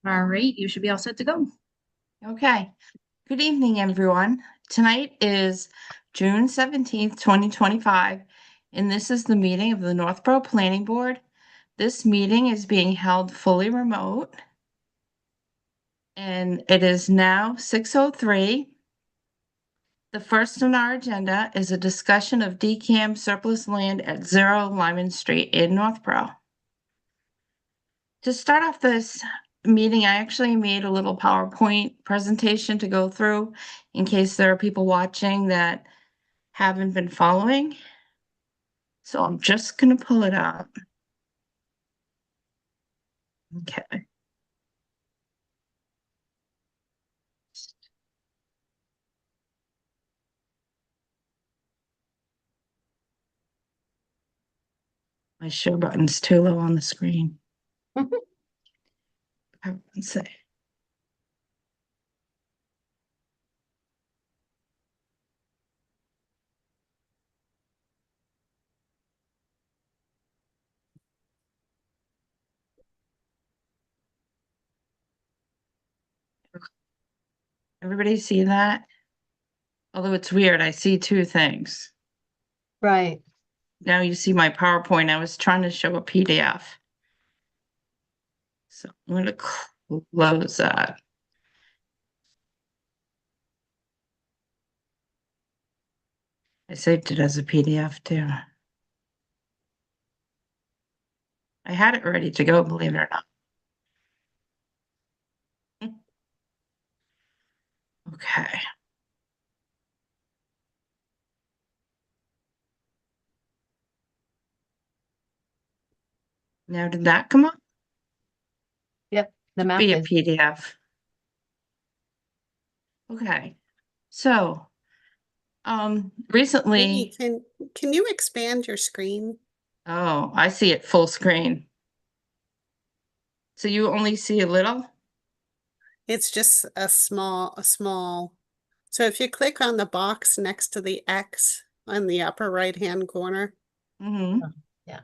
All right, you should be all set to go. Okay. Good evening, everyone. Tonight is June 17th, 2025, and this is the meeting of the Northborough Planning Board. This meeting is being held fully remote, and it is now 6:03. The first on our agenda is a discussion of DCAM surplus land at 0 Lyman Street in Northborough. To start off this meeting, I actually made a little PowerPoint presentation to go through in case there are people watching that haven't been following. So I'm just going to pull it up. Okay. My show button's too low on the screen. Let's see. Everybody see that? Although it's weird, I see two things. Right. Now you see my PowerPoint. I was trying to show a PDF. So I'm going to close that. I saved it as a PDF too. I had it ready to go, believe it or not. Okay. Now, did that come up? Yep. The map Be a is. PDF. Okay. So, recently, Amy, can you expand your screen? oh, I see it full screen. So you only see a little? It's just a small. So if you click on the box next to the X on the upper right-hand corner. Mm-hmm. Yeah.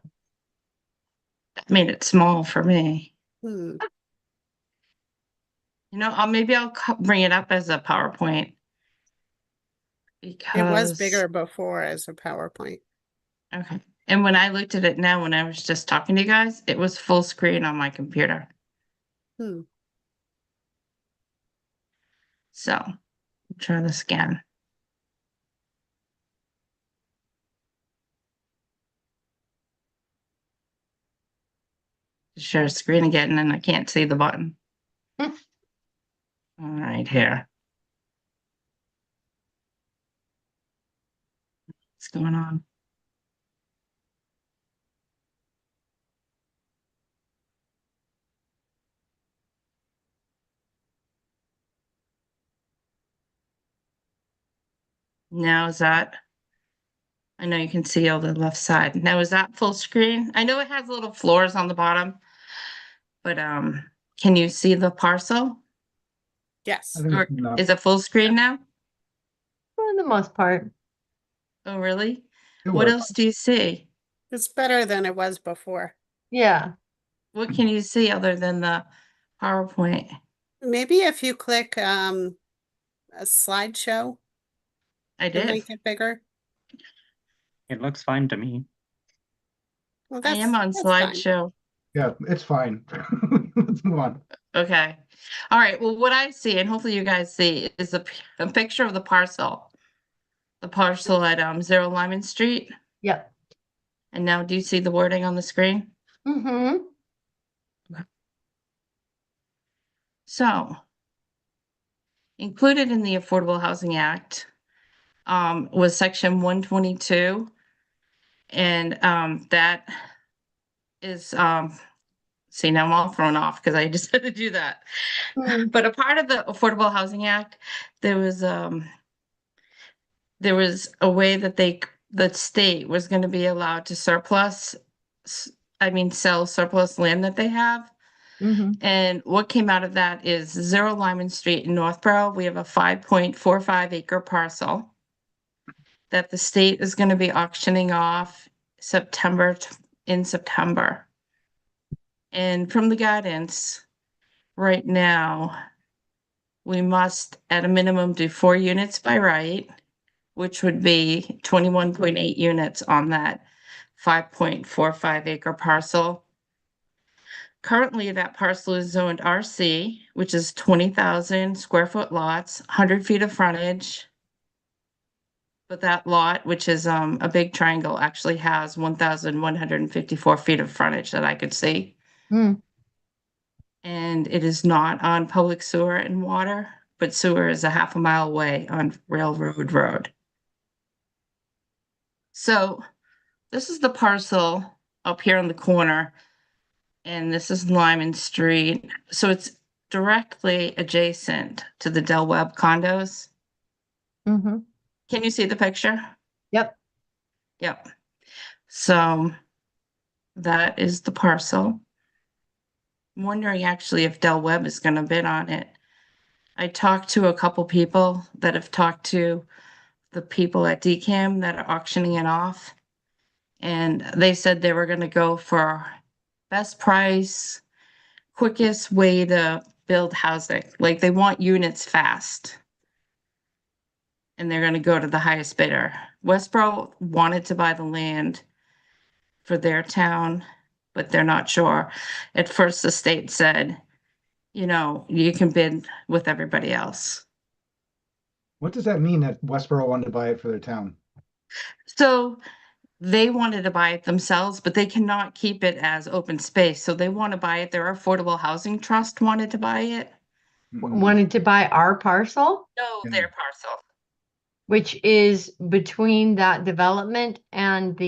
That made it small for me. Hmm. You know, maybe I'll bring it up as a PowerPoint. Because It was bigger before as a PowerPoint. Okay. And when I looked at it now, when I was just talking to you guys, it was full screen on my computer. Hmm. So, try this again. Share screen again, and I can't see the button. All right, here. What's going on? Now is that? I know you can see all the left side. Now is that full screen? I know it has little floors on the bottom, but can you see the parcel? Yes. Or is it full screen now? For the most part. Oh, really? It What works. else do you see? It's better than it was before. Yeah. What can you see other than the PowerPoint? Maybe if you click a slideshow I to did. make it bigger. It looks fine to me. Well, I am on that's fine. slideshow. Yeah, it's fine. Let's move on. Okay. All right. Well, what I see, and hopefully you guys see, is a picture of the parcel. The parcel at 0 Lyman Street. Yep. And now do you see the wording on the screen? Mm-hmm. So, included in the Affordable Housing Act was Section 122. And that is, see, now I'm all thrown off because I just had to do that. But a part of the Affordable Housing Act, there was a way that the state was going to be allowed to sell surplus land that they have. Mm-hmm. And what came out of that is 0 Lyman Street in Northborough. We have a 5.45 acre parcel that the state is going to be auctioning off in September. And from the guidance, right now, we must at a minimum do 4 units by right, which would be 21.8 units on that 5.45 acre parcel. Currently, that parcel is zoned RC, which is 20,000 square foot lots, 100 feet of frontage. But that lot, which is a big triangle, actually has 1,154 feet of frontage that I could see. Hmm. And it is not on public sewer and water, but sewer is a half a mile away on Railroad Road. So this is the parcel up here in the corner, and this is Lyman Street. So it's directly adjacent to the Del Webb condos. Mm-hmm. Can you see the picture? Yep. Yep. So that is the parcel. I'm wondering actually if Del Webb is going to bid on it. I talked to a couple people that have talked to the people at DCAM that are auctioning it off. And they said they were going to go for best price, quickest way to build housing. Like they want units fast. And they're going to go to the highest bidder. Westboro wanted to buy the land for their town, but they're not sure. At first, the state said, you know, you can bid with everybody else. What does that mean that Westboro wanted to buy it for their town? So they wanted to buy it themselves, but they cannot keep it as open space. So they want to buy it. Their Affordable Housing Trust wanted to buy it. Wanted to buy our parcel, No, Yeah. their parcel. which is between that development and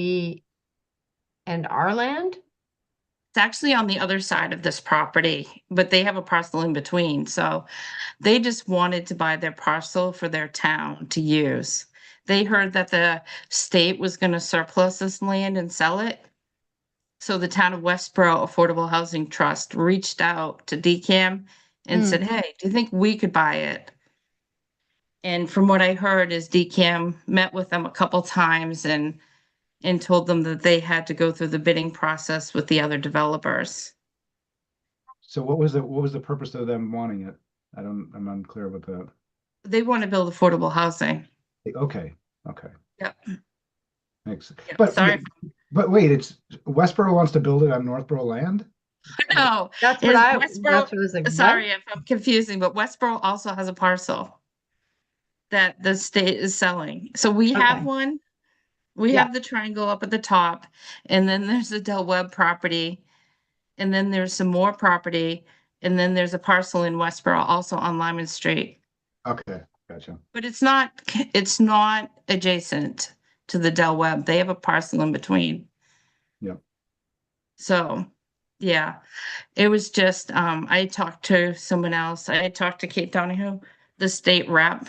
our land. It's actually on the other side of this property, but they have a parcel in between. So they just wanted to buy their parcel for their town to use. They heard that the state was going to surplus this land and sell it. So the town of Westboro Affordable Housing Trust reached out to DCAM and said, hey, do you think we could buy it? And from what I heard is DCAM met with them a couple times and told them that they had to go through the bidding process with the other developers. So what was the purpose of them wanting it? I'm unclear with that. They want to build affordable housing. Okay, Yep. thanks. Yep. But Sorry. but wait, it's Westboro wants to build it on Northboro land? No, That's is what Westboro, that's what I was like, sorry what? if I'm confusing, but Westboro also has a parcel that the state is selling. So we have Okay. one. We Yeah. have the triangle up at the top, and then there's the Del Webb property, and then there's some more property, and then there's a parcel in Westboro also on Lyman Street. Okay, gotcha. But it's not adjacent to the Del Webb. They have a parcel in between. Yep. So, yeah, it was just, I talked to someone else. I talked to Kate Donahue, the state rep,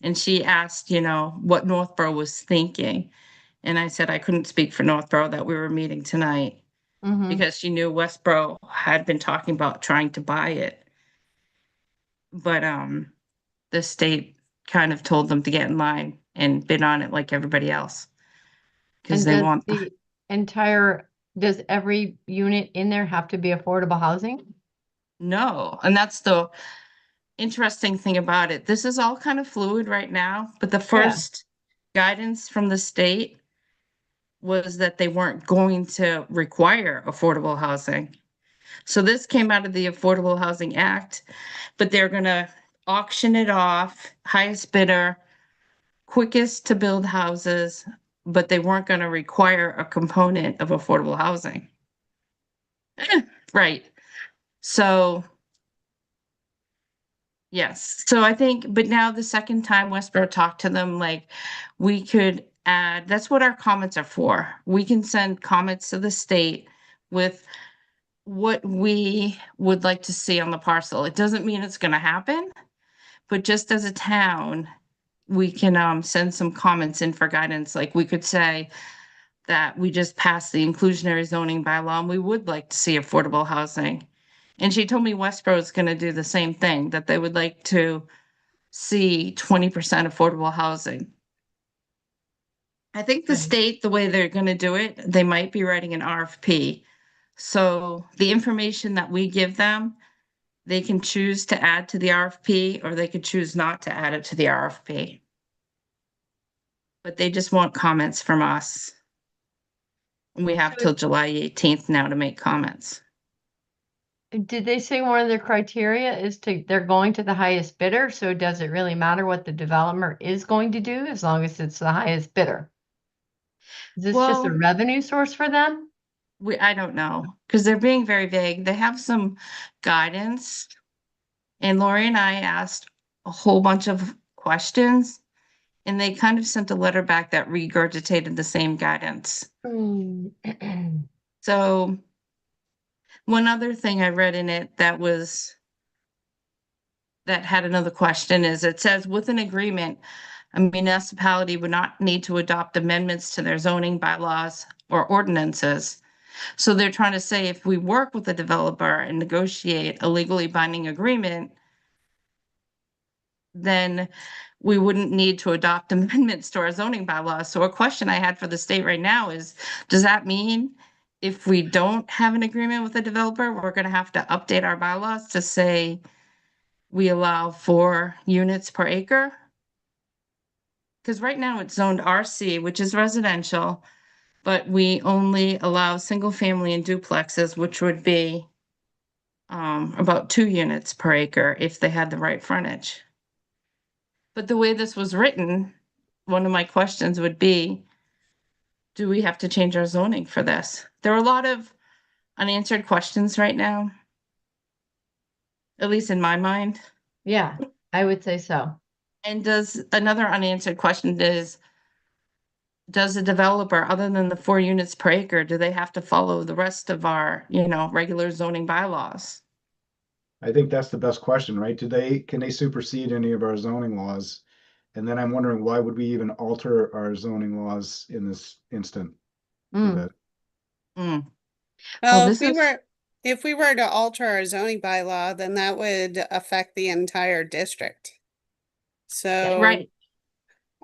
and she asked, you know, what Northborough was thinking. And I said I couldn't speak for Northborough, that we were meeting tonight Mm-hmm. because she knew Westborough had been talking about trying to buy it. But the state kind of told them to get in line and bid on it like everybody else. Because And they does want, does every unit in there have to be affordable housing? no, and that's the interesting thing about it. This is all kind of fluid right now, but the first guidance from the state was that they weren't going to require affordable housing. So this came out of the Affordable Housing Act, but they're gonna auction it off, highest bidder, quickest to build houses, but they weren't gonna require a component of affordable housing. Right. So yes, so I think, but now the second time Westboro talked to them, like, we could add, that's what our comments are for. We can send comments to the state with what we would like to see on the parcel. It doesn't mean it's gonna happen, but just as a town, we can send some comments in for guidance. Like we could say that we just passed the inclusionary zoning bylaw and we would like to see affordable housing. And she told me Westboro is gonna do the same thing, that they would like to see 20% affordable housing. I think the Right. state, the way they're gonna do it, they might be writing an RFP. So the information that we give them They can choose to add to the RFP or they could choose not to add it to the RFP. But they just want comments from us. And we have So- till July 18th now to make comments. Did they say one of their criteria is they're going to the highest bidder? So does it really matter what the developer is going to do as long as it's the highest bidder? Is this just a Well- revenue source for them? I don't know, because they're being very vague. They have some guidance. And Lori and I asked a whole bunch of questions, and they kind of sent a letter back that regurgitated the same guidance. So one other thing I read in it that had another question is it says with an agreement, a municipality would not need to adopt amendments to their zoning bylaws or ordinances. So they're trying to say if we work with the developer and negotiate a legally binding agreement, then we wouldn't need to adopt amendments to our zoning bylaws. So a question I had for the state right now is, does that mean if we don't have an agreement with the developer, we're gonna have to update our bylaws to say we allow 4 units per acre? Because right now it's zoned RC, which is residential, but we only allow single family and duplexes, which would be about 2 units per acre if they had the right frontage. But the way this was written, one of my questions would be, do we have to change our zoning for this? There are a lot of unanswered questions right now, at least in my mind. Yeah, I would say so. And another unanswered question is, does a developer, other than the 4 units per acre, do they have to follow the rest of our, regular zoning bylaws? I think that's the best question, right? Can they supersede any of our zoning laws? And then I'm wondering, why would we even alter our zoning laws in this instant? Mm. That Mm. Well, this is- if we were to alter our zoning bylaw, then that would affect the entire district. So. Right.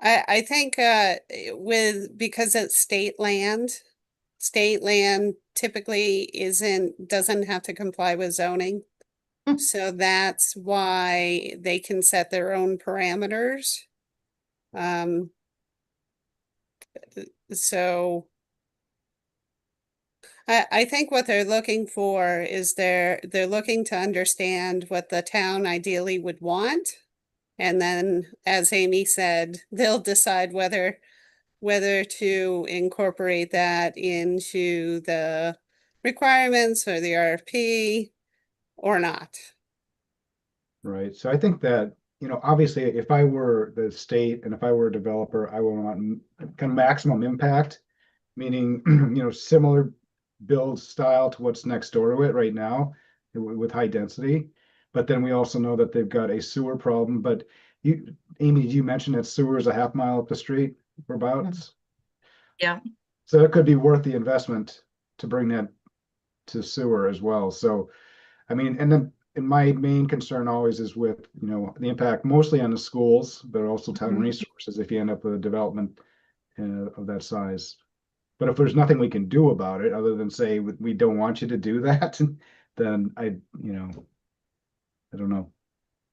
I think because it's state land typically doesn't have to comply with zoning. Hmm. So that's why they can set their own parameters. So I think what they're looking for is they're looking to understand what the town ideally would want. And then, as Amy said, they'll decide whether to incorporate that into the requirements or the RFP or not. Right. So I think that, obviously, if I were the state and if I were a developer, I would want kind of maximum impact, meaning, similar build style to what's next door to it right now with high density. But then we also know that they've got a sewer problem. But Amy, did you mention that sewer is a half mile up the street or about? Yeah. So it could be worth the investment to bring that to sewer as well. So, I mean, and then my main concern always is with, the impact mostly on the schools, but also town Mhm. resources if you end up with a development of that size. But if there's nothing we can do about it other than say we don't want you to do that, then I don't know.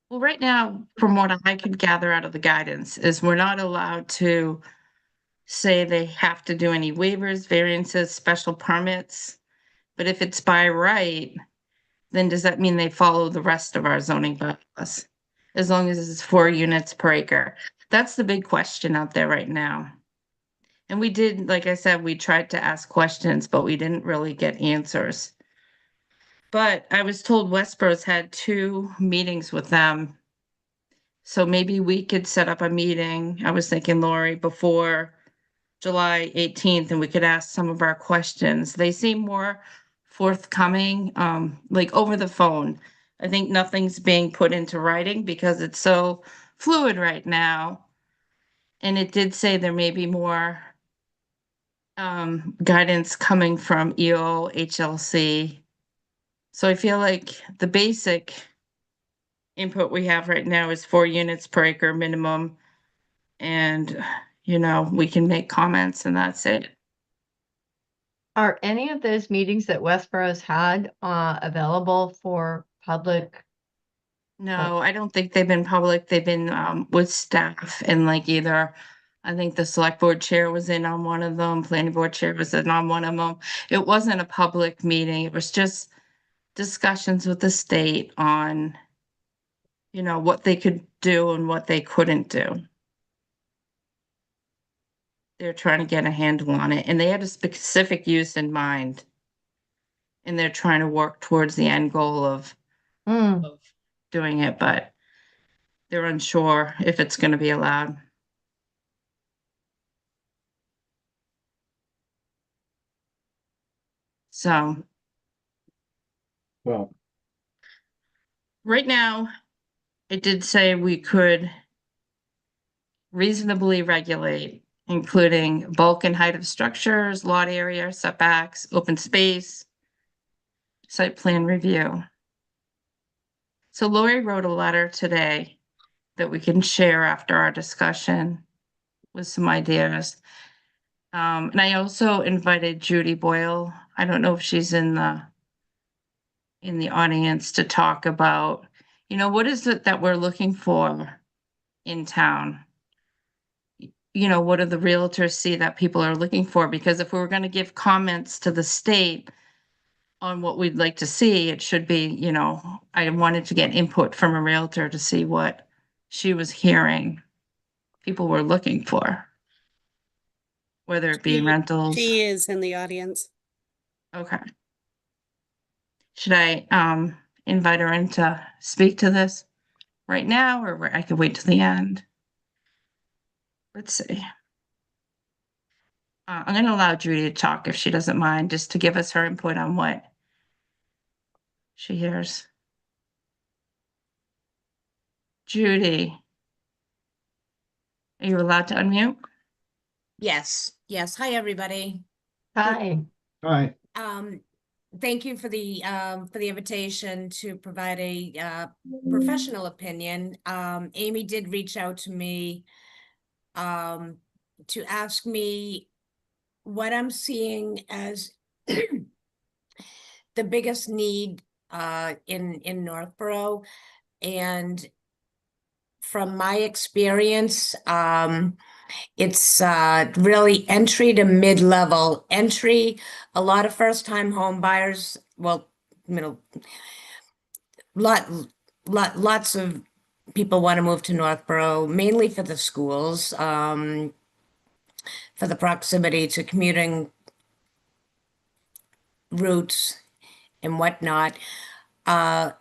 Well, right now, from what I could gather out of the guidance, is we're not allowed to say they have to do any waivers, variances, special permits. But if it's by right, then does that mean they follow the rest of our zoning bylaws? As long as it's 4 units per acre? That's the big question out there right now. And we did, like I said, we tried to ask questions, but we didn't really get answers. But I was told Westboro's had 2 meetings with them. So maybe we could set up a meeting, I was thinking, Lori, before July 18th, and we could ask some of our questions. They seem more forthcoming, like over the phone. I think nothing's being put into writing because it's so fluid right now. And it did say there may be more guidance coming from EO, HLC. So I feel like the basic input we have right now is 4 units per acre minimum. And, we can make comments and that's it. Are any of those meetings that Westboro's had available for public No, I don't think they've been public. They've been with staff and like either, I think the select board chair was in on one of them, planning board chair was in on one of them. It wasn't a public meeting. It was just discussions with the state on, what they could do and what they couldn't do. They're trying to get a handle on it, and they had a specific use in mind. And they're trying to work towards the end goal of Hmm. doing it, but they're unsure if it's going to be allowed. So Well, right now, it did say we could reasonably regulate, including bulk and height of structures, lot area, setbacks, open space, site plan review. So Lori wrote a letter today that we can share after our discussion with some ideas. And I also invited Judy Boyle. I don't know if she's in the audience to talk about, what is it that we're looking for in town? What do the realtors see that people are looking for? Because if we were going to give comments to the state on what we'd like to see, it should be, I wanted to get input from a realtor to see what she was hearing people were looking for, whether it be rentals. She is in the audience. Okay. Should I invite her in to speak to this right now, or I could wait till the end? Let's see. I'm going to allow Judy to talk if she doesn't mind, just to give us her input on what she hears. Judy, are you allowed to unmute? Yes, yes. Hi, everybody. Hi. hi, Thank you for the invitation to provide a professional opinion. Amy did reach out to me to ask me what I'm seeing as the biggest need in Northborough. And from my experience, it's really entry to mid-level. Entry, a lot of first-time home buyers, well, middle, lots of people want to move to Northborough, mainly for the schools, for the proximity to commuting routes and whatnot. But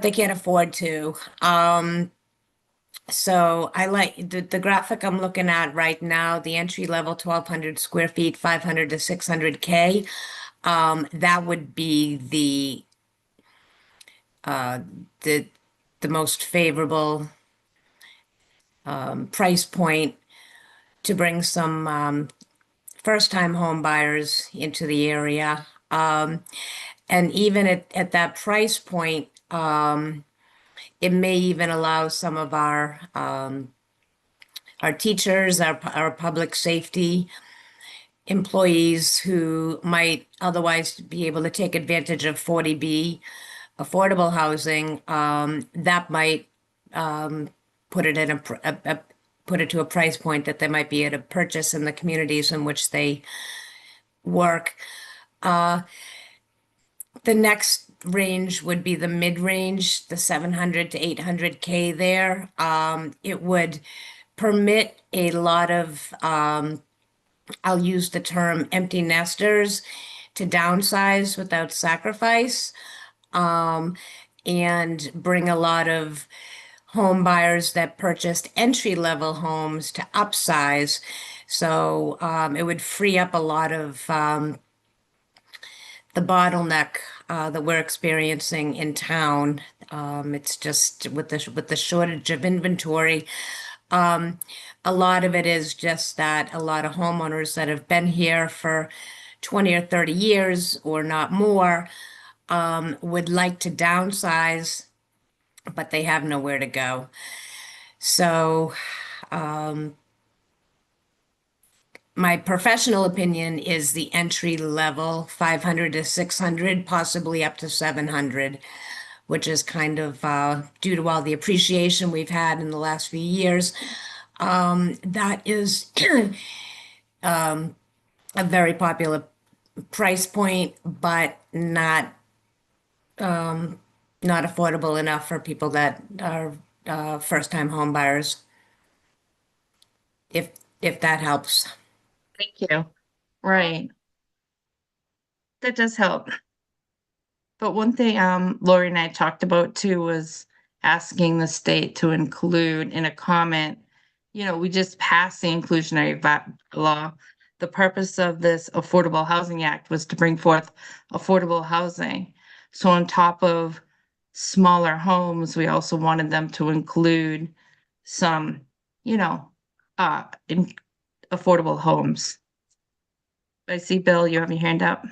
they can't afford to. So I like the graphic I'm looking at right now, the entry level 1,200 square feet, 500 to 600K. That would be the most favorable price point to bring some first-time home buyers into the area. And even at that price point, it may even allow some of our teachers, our public safety employees who might otherwise be able to take advantage of 40B affordable housing, that might put it in put it to a price point that they might be able to purchase in the communities in which they work. The next range would be the mid-range, the 700 to 800K there. It would permit a lot of, I'll use the term empty nesters to downsize without sacrifice, and bring a lot of home buyers that purchased entry-level homes to upsize. So it would free up a lot of the bottleneck that we're experiencing in town. It's just with the shortage of inventory. A lot of it is just that a lot of homeowners that have been here for 20 or 30 years or not more would like to downsize, but they have nowhere to go. So, my professional opinion is the entry level 500 to 600, possibly up to 700 which is kind of due to all the appreciation we've had in the last few years. That is a very popular price point, but not affordable enough for people that are first-time home buyers. If that helps. Thank you. Right. That does help. But one thing, Lori and I talked about too was asking the state to include in a comment, we just passed the inclusionary law. The purpose of this Affordable Housing Act was to bring forth affordable housing. So on top of smaller homes, we also wanted them to include some, in affordable homes. I see, Bill, you have your hand up.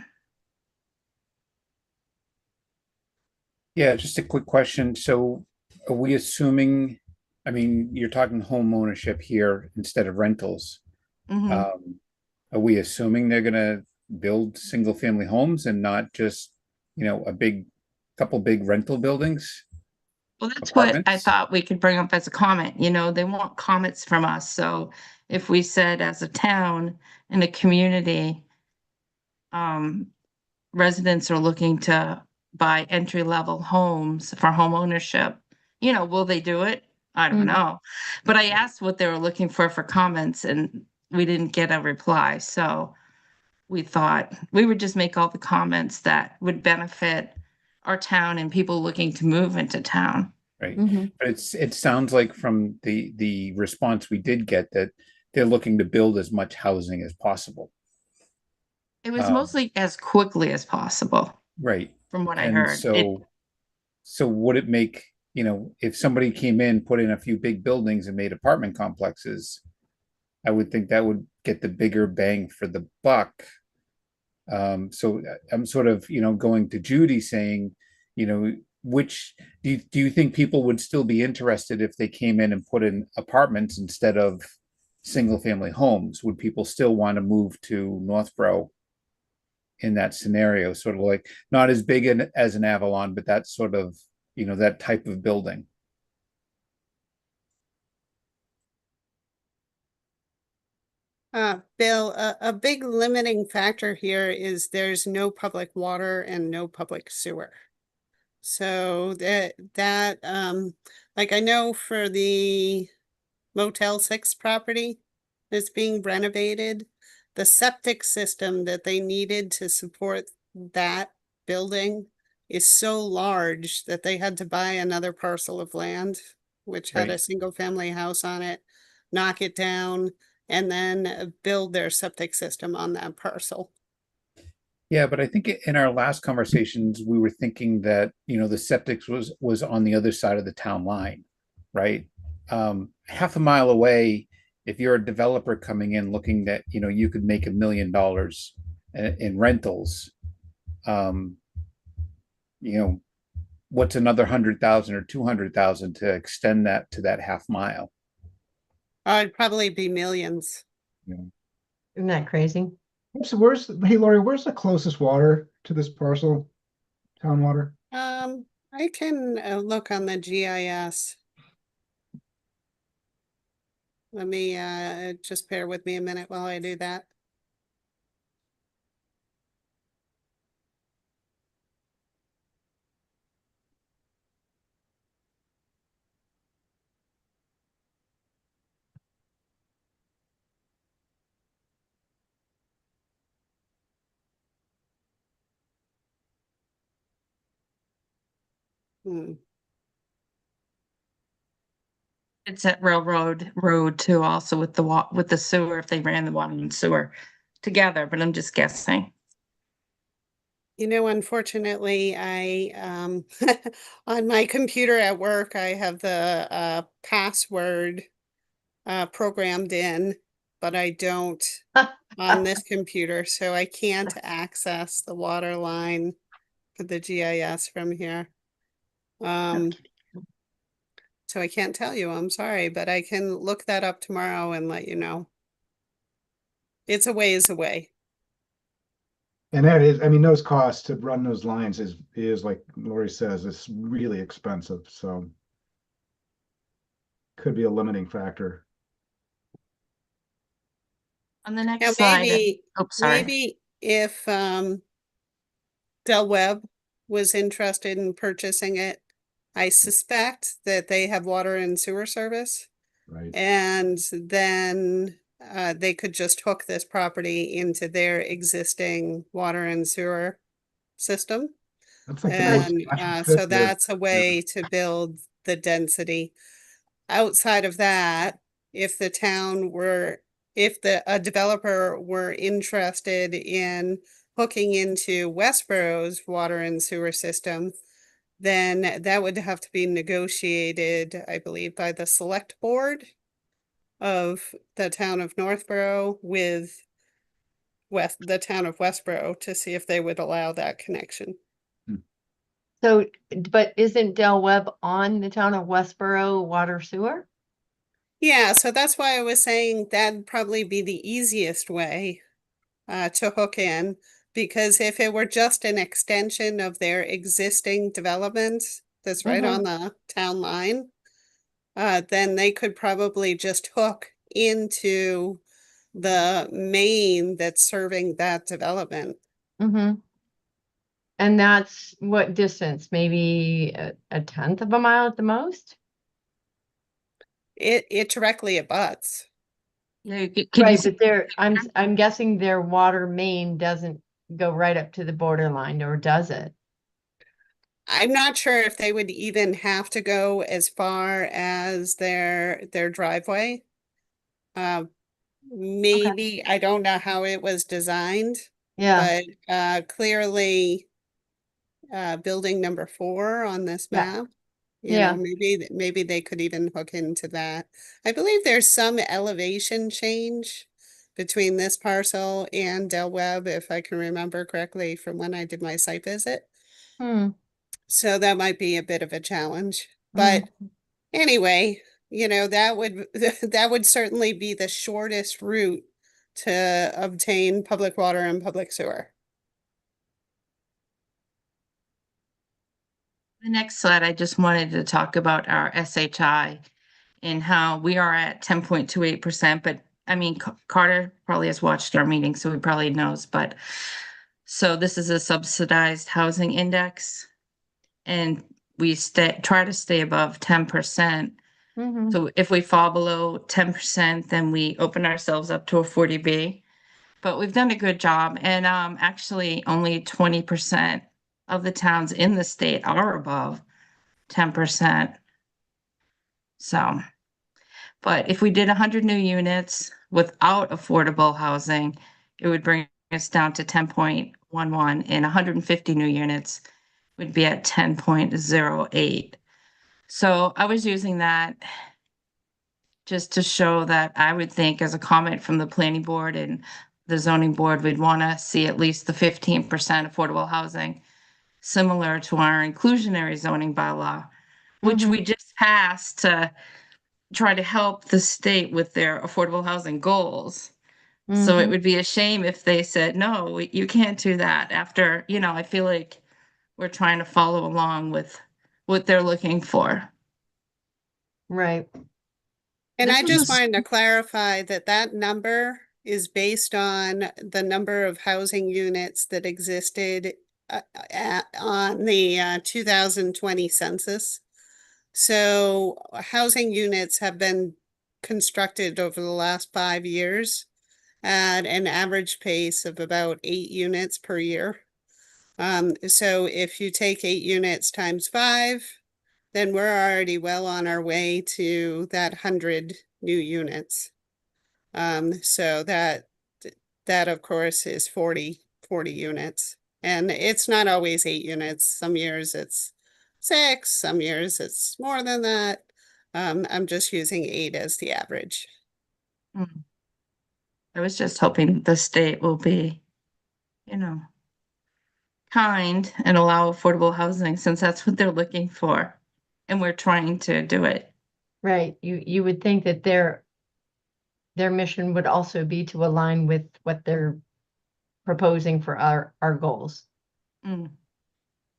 Yeah, just a quick question. So are we assuming, I mean, you're talking home ownership here instead of rentals. Mhm. Are we assuming they're gonna build single family homes and not just, couple big rental buildings? Well, that's what I Apartments? thought we could bring up as a comment, they want comments from us, so if we said as a town and a community, residents are looking to buy entry-level homes for home ownership, will they do it? I don't Mhm. know. But I asked what they were looking for comments, and we didn't get a reply, so we thought we would just make all the comments that would benefit our town and people looking to move into town. Right. Mhm. But it sounds like from the response we did get that they're looking to build as much housing as possible. It was Um, mostly as quickly as possible, Right. from what I And heard. so would it make, if somebody came in, put in a few big buildings and made apartment complexes, I would think that would get the bigger bang for the buck. So I'm sort of, going to Judy saying, which do you think people would still be interested if they came in and put in apartments instead of single family homes? Would people still want to move to Northborough in that scenario? Sort of like not as big as an Avalon, but that sort of, that type of building. Bill, a big limiting factor here is there's no public water and no public sewer. So like I know for the Motel 6 property that's being renovated, the septic system that they needed to support that building is so large that they had to buy another parcel of land, which had a Right. single family house on it, knock it down, and then build their septic system on that parcel. Yeah, but I think in our last conversations, we were thinking that, the septic was on the other side of the town line, right? Half a mile away, if you're a developer coming in looking that, you could make $1 million in rentals, um, you know, what's another 100,000 or 200,000 to extend that to that half mile? It'd probably be millions. Isn't that crazy? So hey Lori, where's the closest water to this parcel? Town water? I can look on the GIS. Let me just bear with me a minute while I do that. Hmm. It's at Railroad Road too, also with with the sewer, if they ran the water and sewer together, but I'm just guessing. Unfortunately, I on my computer at work, I have the password programmed in, but I don't on this computer, so I can't access the water line for the GIS from here. So I can't tell you, I'm sorry, but I can look that up tomorrow and let you know. It's a ways away. And that is, I mean, those costs to run those lines is like Lori says, it's really expensive, so. Could be a limiting factor. On the Now, next slide, maybe, oh, sorry. maybe if Del Webb was interested in purchasing it, I suspect that they have water and sewer service. Right. And then they could just hook this property into their existing water and sewer system. That's like the most And natural so fit there. that's a way to build the density. Outside of that, if the town were, if a developer were interested in hooking into Westborough's water and sewer system, then that would have to be negotiated, I believe, by the select board of the town of Northborough with the town of Westborough to see if they would allow that connection. So, but isn't Del Webb on the town of Westboro water sewer? Yeah, so that's why I was saying that'd probably be the easiest way to hook in, because if it were just an extension of their existing development that's right on the town line, then they could probably just hook into the main that's serving that development. Mm-hmm. And that's what distance? Maybe a tenth of a mile at the most? It directly abuts. Yeah, can you Right, see? but I'm guessing their water main doesn't go right up to the borderline, or does it? I'm not sure if they would even have to go as far as their driveway. Maybe, I don't know how it was designed, Yeah, but clearly building number 4 on this Yeah. map, Yeah. maybe they could even hook into that. I believe there's some elevation change between this parcel and Del Webb, if I can remember correctly from when I did my site visit. Hmm. So that might be a bit of a challenge. But anyway, that would that would certainly be the shortest route to obtain public water and public sewer. The next slide, I just wanted to talk about our SHI and how we are at 10.28%, but I mean, Carter probably has watched our meeting, so he probably knows, but so this is a subsidized housing index. And we try to stay above 10%. Mhm. So if we fall below 10%, then we open ourselves up to a 40B. But we've done a good job, and actually only 20% of the towns in the state are above 10%. So, but if we did 100 new units without affordable housing, it would bring us down to 10.11, and 150 new units would be at 10.08. So I was using that just to show that I would think as a comment from the planning board and the zoning board, we'd want to see at least the 15% affordable housing, similar to our inclusionary zoning bylaw, which we just passed to try to help the state with their affordable housing goals. So it would be a shame if they said, no, you can't do that after, I feel like we're trying to follow along with what they're looking for. Right. And This I is just a- wanted to clarify that number is based on the number of housing units that existed on the 2020 census. So housing units have been constructed over the last 5 years at an average pace of about 8 units per year. So if you take 8 units times 5, then we're already well on our way to that 100 new units. So that of course is 40 units. And it's not always 8 units. Some years it's 6, some years it's more than that. I'm just using 8 as the average. I was just hoping the state will be, kind and allow affordable housing since that's what they're looking for. And we're trying to do it. Right. You would think that their mission would also be to align with what they're proposing for our goals. Mm.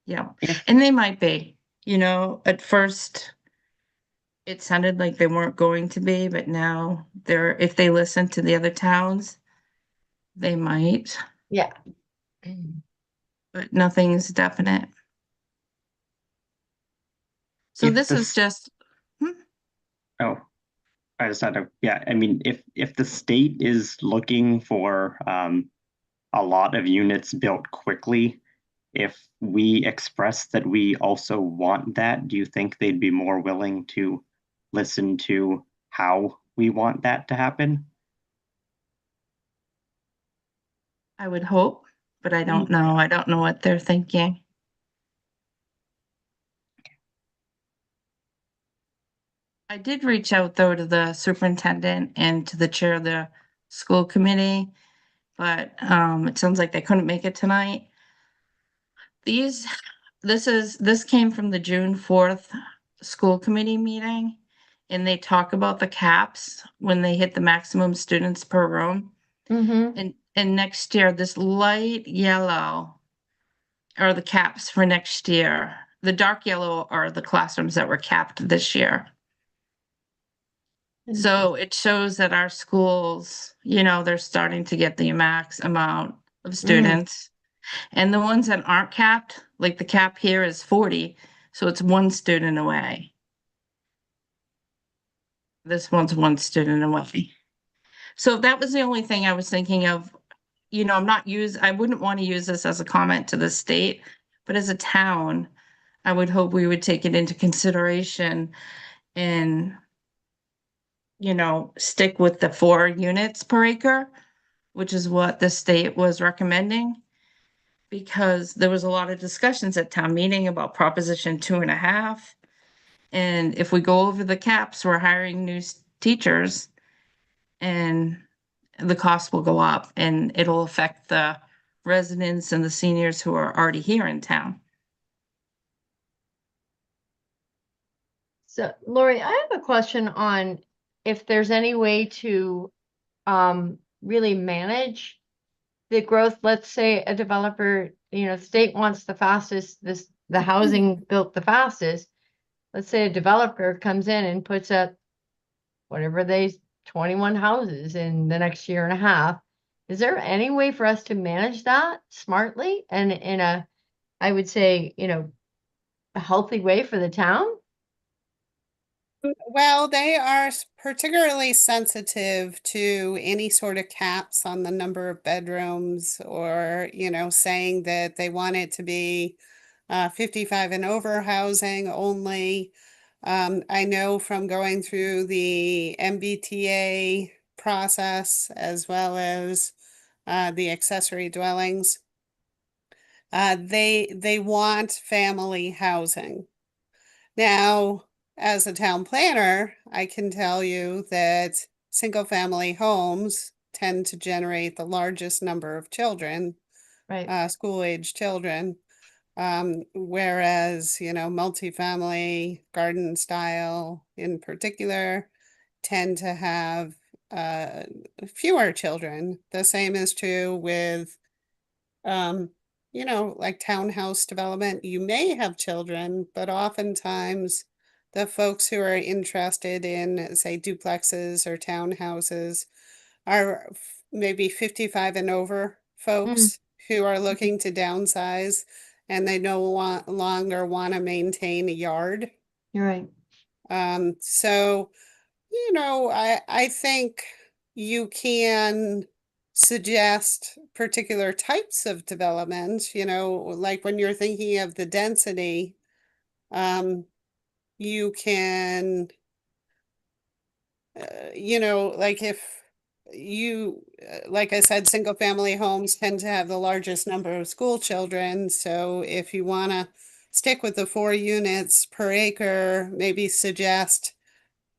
Yeah, If- and they might be, at first it sounded like they weren't going to be, but now if they listen to the other towns, they might, Yeah. but nothing's definite. So If this is this- just, Oh, I just had to, yeah, I mean, if the state is looking for a lot of units built quickly, if we express that we also want that, do you think they'd be more willing to listen to how we want that to happen? I would hope, but I don't know. I don't know what they're thinking. I did reach out though to the superintendent and to the chair of the school committee, but it sounds like they couldn't make it tonight. This came from the June 4th school committee meeting, and they talk about the caps when they hit the maximum students per room. Mm-hmm. And next year, this light yellow are the caps for next year. The dark yellow are the classrooms that were capped this year. So it shows that our schools, they're starting to get the max amount of students. And the ones that aren't capped, like the cap here is 40, so it's one student away. This one's one student away. So that was the only thing I was thinking of. I wouldn't want to use this as a comment to the state, but as a town, I would hope we would take it into consideration and, stick with the 4 units per acre, which is what the state was recommending. Because there was a lot of discussions at town meeting about Proposition 2.5. And if we go over the caps, we're hiring new teachers and the cost will go up and it'll affect the residents and the seniors who are already here in town. So, Lori, I have a question on if there's any way to really manage the growth. Let's say a developer, the state wants the fastest, the housing built the fastest. Let's say a developer comes in and puts up whatever 21 houses in the next year and a half. Is there any way for us to manage that smartly and in a, I would say, a healthy way for the town? Well, they are particularly sensitive to any sort of caps on the number of bedrooms or, saying that they want it to be 55 and over housing only. I know from going through the MBTA process as well as the accessory dwellings, they want family housing. Now, as a town planner, I can tell you that single-family homes tend to generate the largest number of children, Right. school-age children. Whereas, multifamily, garden style in particular, tend to have fewer children. The same is true with like townhouse development. You may have children, but oftentimes the folks who are interested in, say, duplexes or townhouses are maybe 55 and over folks who are looking to downsize and they no longer want to maintain a yard. You're right. So, I think you can suggest particular types of development, like when you're thinking of the density, you can, like if like I said, single family homes tend to have the largest number of school children. So if you want to stick with the 4 units per acre, maybe suggest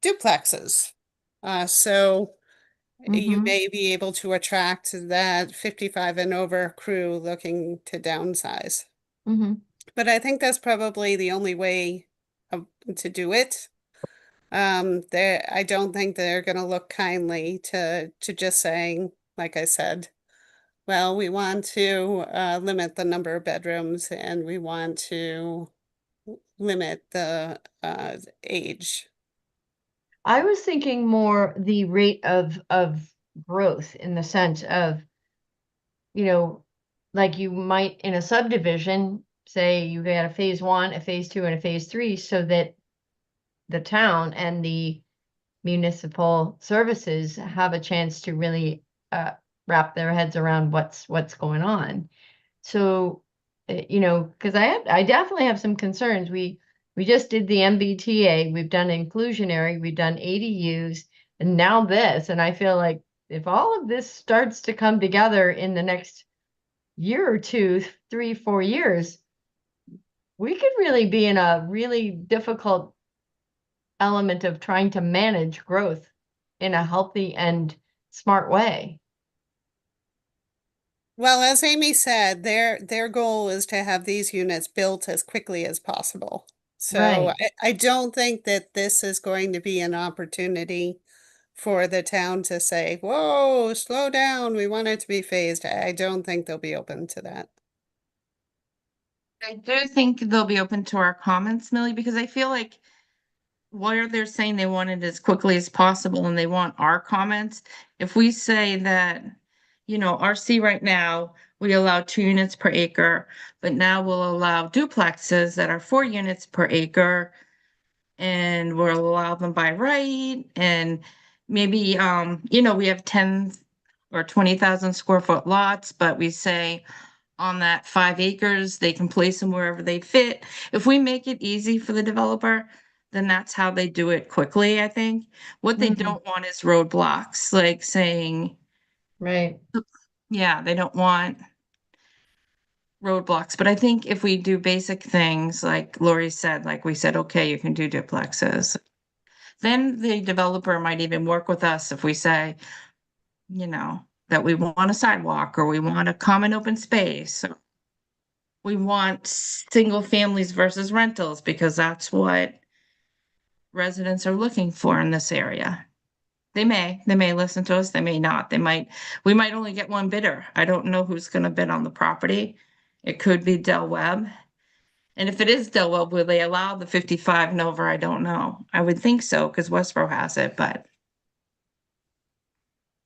duplexes. So you may be able to attract that 55 and over crew looking to downsize. But I think that's probably the only way to do it. I don't think they're going to look kindly to just saying, like I said, well, we want to limit the number of bedrooms and we want to limit the age. I was thinking more the rate of growth in the sense of, like you might in a subdivision, say you got a phase one, a phase two, and a phase three, so that the town and the municipal services have a chance to really wrap their heads around what's going on. So, because I definitely have some concerns. We just did the MBTA, we've done inclusionary, we've done ADUs, and now this, and I feel like if all of this starts to come together in the next year or two, 3, 4 years, we could really be in a really difficult element of trying to manage growth in a healthy and smart way. Well, as Amy said, their goal is to have these units built as quickly as possible. So Right. I don't think that this is going to be an opportunity for the town to say, whoa, slow down, we want it to be phased. I don't think they'll be open to that. I do think they'll be open to our comments, Millie, because I feel like where they're saying they want it as quickly as possible and they want our comments, if we say that, RC right now, we allow 2 units per acre, but now we'll allow duplexes that are 4 units per acre, and we'll allow them by right, and maybe, we have 10 or 20,000 square foot lots, but we say on that 5 acres, they can place them wherever they fit. If we make it easy for the developer, then that's how they do it quickly, I think. What they Mhm. don't want is roadblocks, like saying, Right. yeah, they don't want roadblocks. But I think if we do basic things, like Lori said, like we said, okay, you can do duplexes. Then the developer might even work with us if we say, that we want a sidewalk or we want a common open space. Or we want single families versus rentals because that's what residents are looking for in this area. They may listen to us, they may not. We might only get one bidder. I don't know who's going to bid on the property. It could be Del Webb. And if it is Del Webb, will they allow the 55 and over? I don't know. I would think so because Westboro has it, but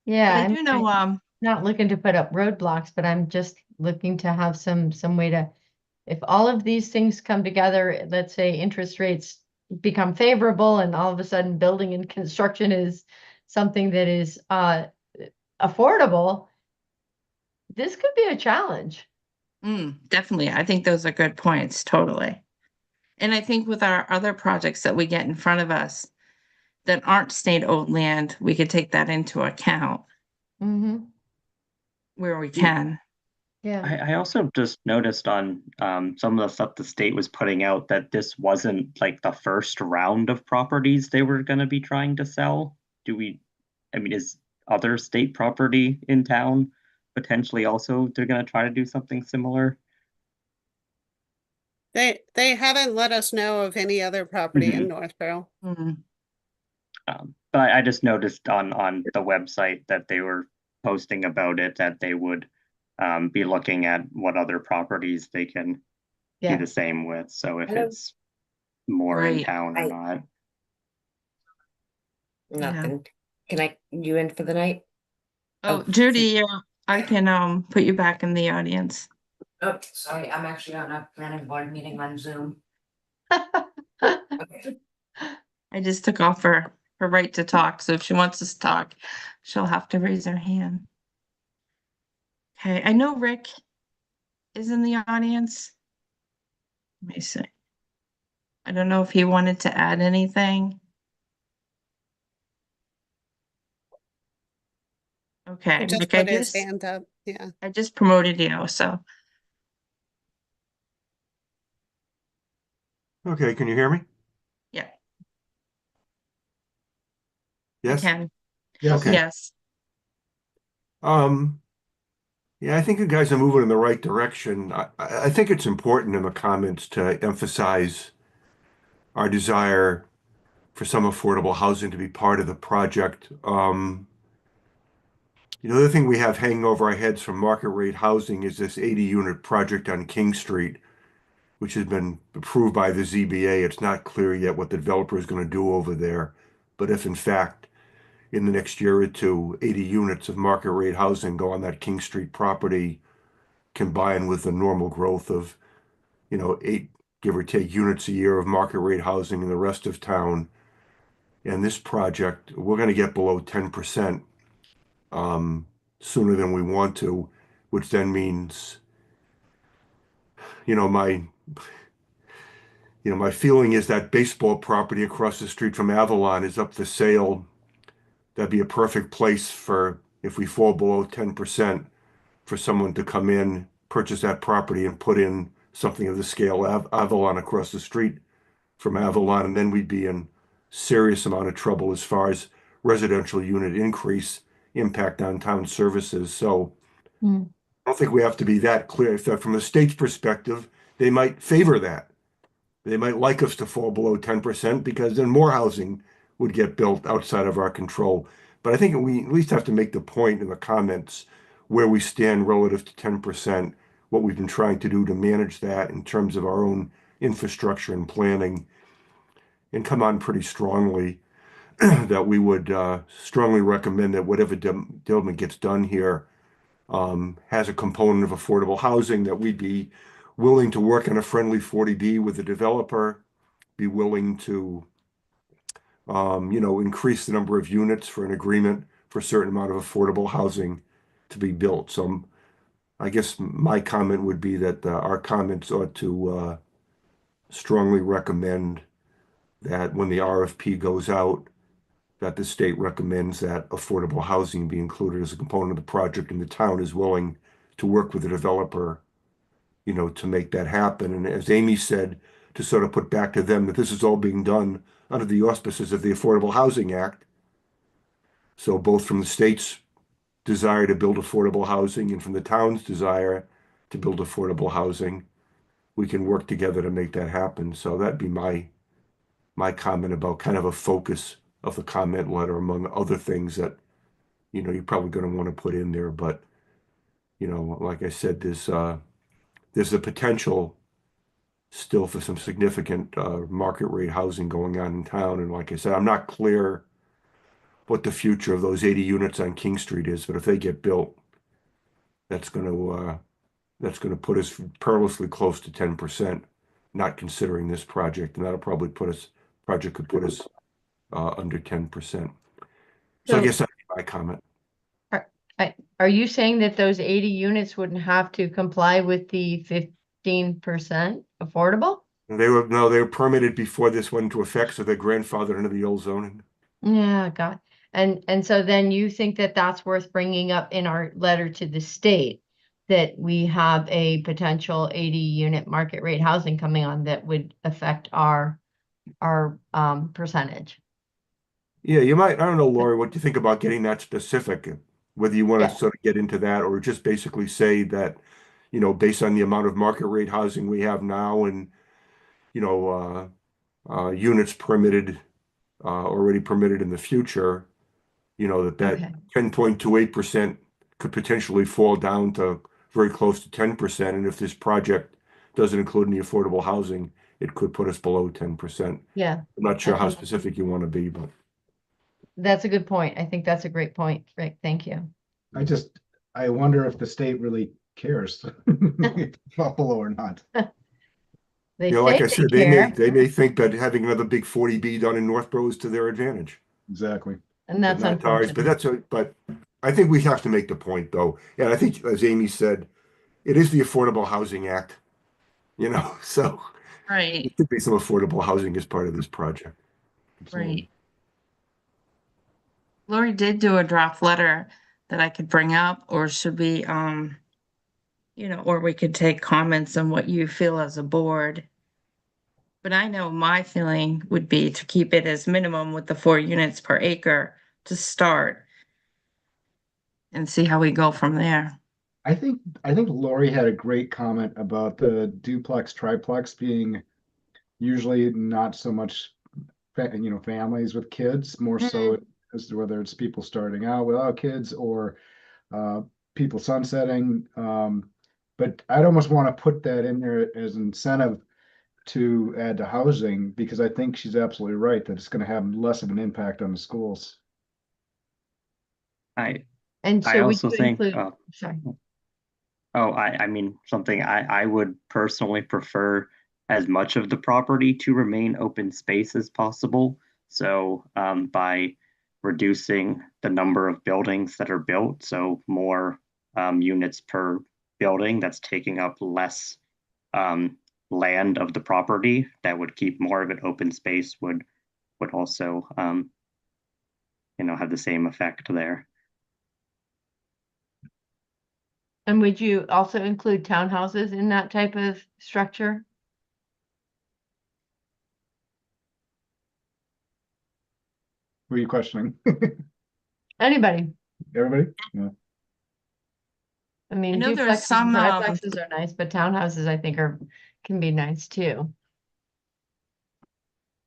Yeah, I I'm do know, not looking to put up roadblocks, but I'm just looking to have some way to, if all of these things come together, let's say interest rates become favorable and all of a sudden building and construction is something that is affordable, this could be a challenge. definitely. I think those are good points, totally. And I think with our other projects that we get in front of us that aren't state-owned land, we could take that into account Mm-hmm. where we can. Yeah. I also just noticed on some of the stuff the state was putting out that this wasn't like the first round of properties they were going to be trying to sell. Is other state property in town potentially also they're going to try to do something similar? They haven't let us know of any other property in Northborough. Mhm. But I just noticed on the website that they were posting about it that they would be looking at what other proproperties they can do Yeah. the same with. So if Hello. it's more in Right. town or Right. not. Yeah. Nothing. Can you in for the night? Oh, Oh, Judy, I can put you back in the audience. Oh, sorry, I'm actually on a planning board meeting on Zoom. Okay. I just took off her right to talk, so if she wants to talk, she'll have to raise her hand. Okay, I know Rick is in the audience. Let me see. I don't know if he wanted to add anything. Okay, He just Rick, put his hand up. Yeah. I just promoted you, so Okay, can you hear me? yeah, I Yes? can. Yes. Okay. Yes. Yeah, I think you guys are moving in the right direction. I think it's important in the comments to emphasize our desire for some affordable housing to be part of the project. The other thing we have hanging over our heads from market rate housing is this 80-unit project on King Street, which has been approved by the ZBA. It's not clear yet what the developer is going to do over there. But if in fact, in the next year or two, 80 units of market rate housing go on that King Street property, combined with the normal growth of, 8, give or take, units a year of market rate housing in the rest of town. And this project, we're going to get below 10% sooner than we want to, which then means, my my feeling is that baseball property across the street from Avalon is up for sale. That'd be a perfect place for, if we fall below 10%, for someone to come in, purchase that property and put in something of the scale of Avalon across the street from Avalon, and then we'd be in serious amount of trouble as far as residential unit increase impact on town services. So Hmm. I don't think we have to be that clear. If from the state's perspective, they might favor that. They might like us to fall below 10% because then more housing would get built outside of our control. But I think we at least have to make the point in the comments where we stand relative to 10%, what we've been trying to do to manage that in terms of our own infrastructure and planning, and come on pretty strongly that we would strongly recommend that whatever development gets done here has a component of affordable housing, that we'd be willing to work on a friendly 40B with the developer, be willing to, increase the number of units for an agreement for a certain amount of affordable housing to be built. So I guess my comment would be that our comments ought to strongly recommend that when the RFP goes out, that the state recommends that affordable housing be included as a component of the project, and the town is willing to work with the developer, to make that happen. And as Amy said, to sort of put back to them that this is all being done under the auspices of the Affordable Housing Act. So both from the state's desire to build affordable housing and from the town's desire to build affordable housing, we can work together to make that happen. So that'd be my comment about kind of a focus of the comment letter, among other things that, you're probably going to want to put in there. But, like I said, there's a potential still for some significant market rate housing going on in town. And like I said, I'm not clear what the future of those 80 units on King Street is, but if they get built, that's going to put us perilously close to 10%, not considering this project, and that'll probably could put us under 10%. So I So- guess that's my comment. Are you saying that those 80 units wouldn't have to comply with the 15% affordable? They were permitted before this went into effect, so they're grandfathered under the old zoning. Yeah, got it. And so then you think that that's worth bringing up in our letter to the state, that we have a potential 80 unit market rate housing coming on that would affect our percentage. Yeah, you might. I don't know, Lori, what do you think about getting that specific? Whether you want to Yeah. sort of get into that or just basically say that, based on the amount of market rate housing we have now and, units permitted, already permitted in the future, that Okay. 10.28% could potentially fall down to very close to 10%. And if this project doesn't include any affordable housing, it could put us below 10%. Yeah, I'm not sure I how think- specific you want to be, but. that's a good point. I think that's a great point, Rick. Thank you. I wonder if the state really cares about below or not. They Like say I said, they care, they may think that having another big 40B done in Northborough is to their advantage. Exactly. and that's But not ours. unfortunate. But I think we have to make the point though. And I think, as Amy said, it is the Affordable Housing Act, so Right, there could be some affordable housing as part of this project. Absolutely. right. Lori did do a draft letter that I could bring up, or should we, or we could take comments on what you feel as a board. But I know my feeling would be to keep it as minimum with the 4 units per acre to start and see how we go from there. I think Lori had a great comment about the duplex triplex being usually not so much families with kids, more so as to whether it's people starting out without kids or people sunsetting. But I'd almost want to put that in there as incentive to add to housing, because I think she's absolutely right that it's going to have less of an impact on the schools. And I so we also do think, include, sorry. I mean, something I would personally prefer as much of the property to remain open space as possible. So by reducing the number of buildings that are built, so more units per building, that's taking up less land of the property, that would keep more of it open space, would also have the same effect there. And would you also include townhouses in that type of structure? Who are you questioning? Anybody? Everybody? Yeah. I mean, know there are duplexes, some, triplexes are nice, but townhouses I think can be nice too.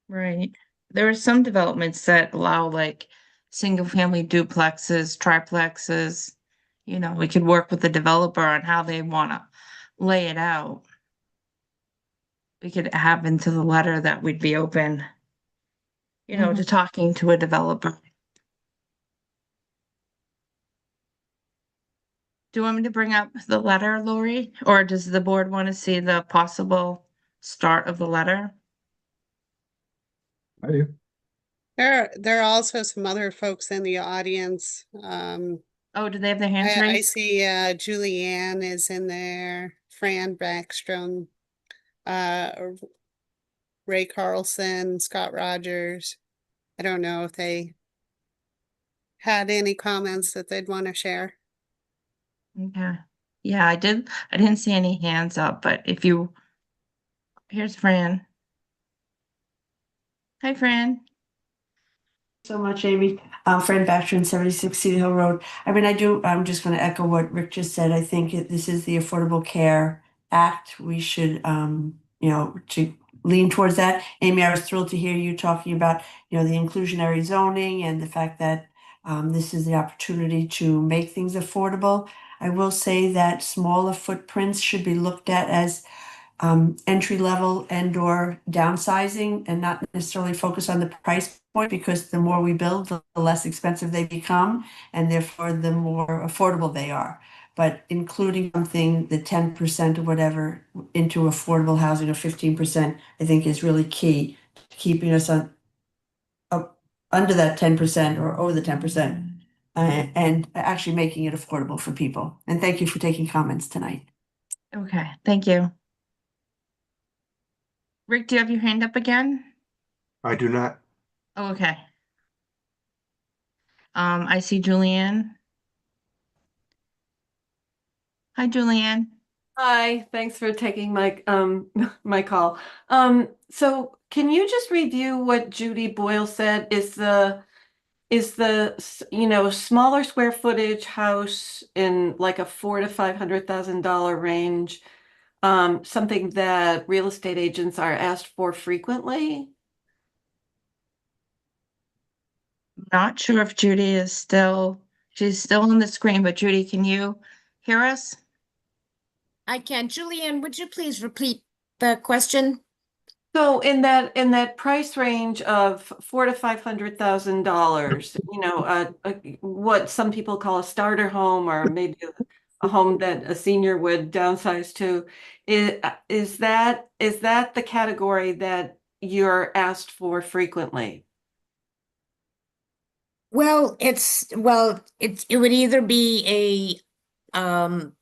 Right. There are some developments that allow like single family duplexes, triplexes. You know, we could work with the developer on how they want to lay it out. We could have into the letter that we'd be open, to talking to a developer. Do you want me to bring up the letter, Lori? Or does the board want to see the possible start of the letter? I do. There are also some other folks in the audience. Oh, do they have their hands I raised? see Julianne is in there, Fran Backstrom, Ray Carlson, Scott Rogers. I don't know if they had any comments that they'd want to share. Okay. Yeah, I didn't see any hands up, but here's Fran. Hi, Fran. So much, Amy. Fran Backstrom, 76 Cedar Hill Road. I mean, I'm just going to echo what Rick just said. I think this is the Affordable Care Act. We should, to lean towards that. Amy, I was thrilled to hear you talking about, the inclusionary zoning and the fact that this is the opportunity to make things affordable. I will say that smaller footprints should be looked at as entry level and or downsizing, and not necessarily focus on the price point, because the more we build, the less expensive they become, and therefore the more affordable they are. But including something, the 10% or whatever, into affordable housing, or 15%, I think is really key to keeping us on under that 10% or over the 10%, and actually making it affordable for people. And thank you for taking comments tonight. Okay, thank you. Rick, do you have your hand up again? I do not. Oh, okay. I see Julianne. Hi, Julianne. Hi, thanks for taking my my call. So can you just review what Judy Boyle said is the smaller square footage house in like a $400,000 to $500,000 range, something that real estate agents are asked for frequently? Not sure if Judy is she's still on the screen, but Judy, can you hear us? I can. Julianne, would you please repeat the question? So in that price range of $400,000 to $500,000, what some people call a starter home, or maybe a home that a senior would downsize to, is that the category that you're asked for frequently? Well, it would either be a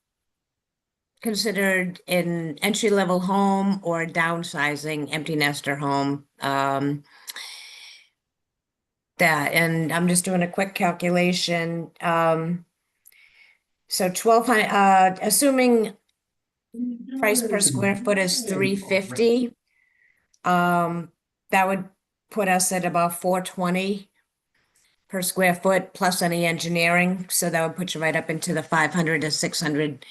considered an entry-level home or a downsizing empty nester home. And I'm just doing a quick calculation. So 1,200, assuming price per square foot is $350, that would put us at about $420 per square foot plus any engineering. So that would put you right up into the 500 to 600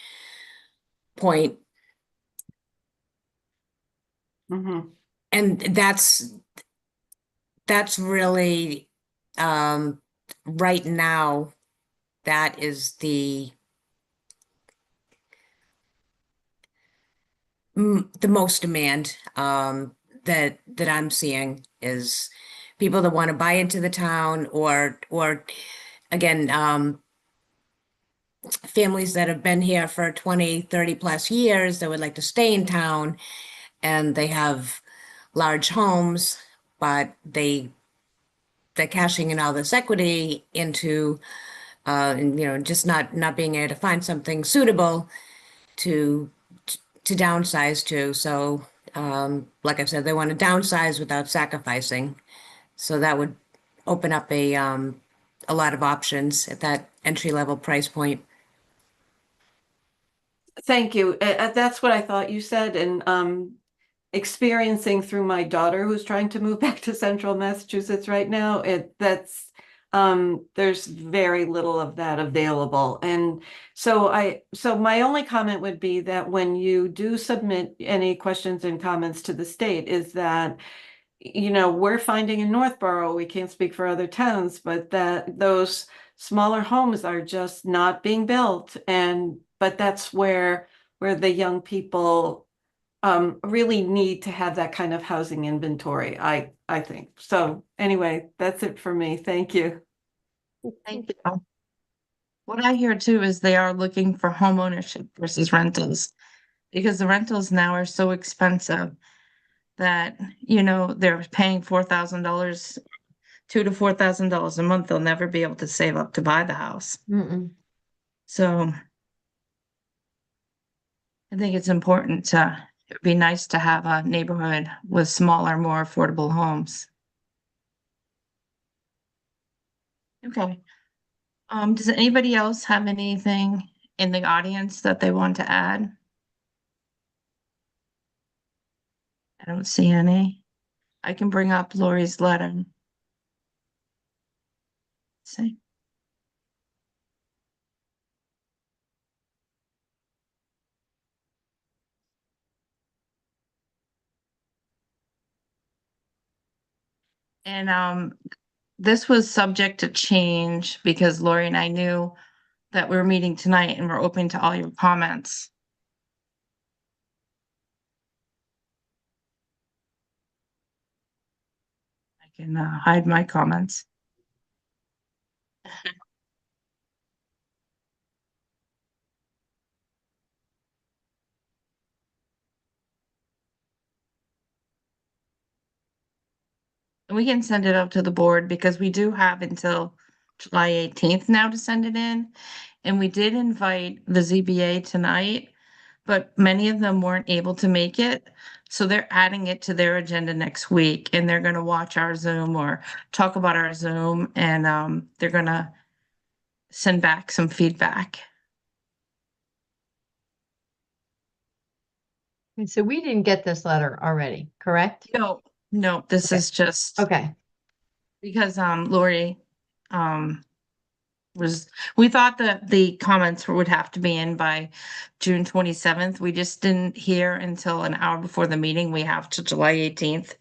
point. And that's really right now that is the most demand that I'm seeing is people that want to buy into the town or again families that have been here for 20, 30 plus years that would like to stay in town, and they have large homes, but they're cashing in all this equity into and just not being able to find something suitable to to downsize to. So like I said, they want to downsize without sacrificing. So that would open up a lot of options at that entry level price point. Thank you. That's what I thought you said, and experiencing through my daughter who's trying to move back to central Massachusetts right now, there's very little of that available. And so my only comment would be that when you do submit any questions and comments to the state, is that we're finding in Northborough, we can't speak for other towns, but that those smaller homes are just not being built. But that's where the young people really need to have that kind of housing inventory, I think. So anyway, that's it for me. Thank you. Thank you. What I hear too is they are looking for home ownership versus rentals, because the rentals now are so expensive that, they're paying $4,000, $2,000 to $4,000 a month. They'll never be able to save up to buy the house. Mm-mm. So I think it's important it'd be nice to have a neighborhood with smaller, more affordable homes. Okay. Does anybody else have anything in the audience that they want to add? I don't see any. I can bring up Lori's letter. See. And this was subject to change because Lori and I knew that we were meeting tonight and we're open to all your comments. I can hide my comments. We can send it out to the board because we do have until July 18th now to send it in. And we did invite the ZBA tonight, but many of them weren't able to make it. So they're adding it to their agenda next week, and they're gonna watch our Zoom or talk about our Zoom, and they're gonna send back some feedback. And so we didn't get this letter already, correct? No, this Okay. is just Okay. because Lori we thought that the comments would have to be in by June 27th. We just didn't hear until an hour before the meeting. We have to July 18th.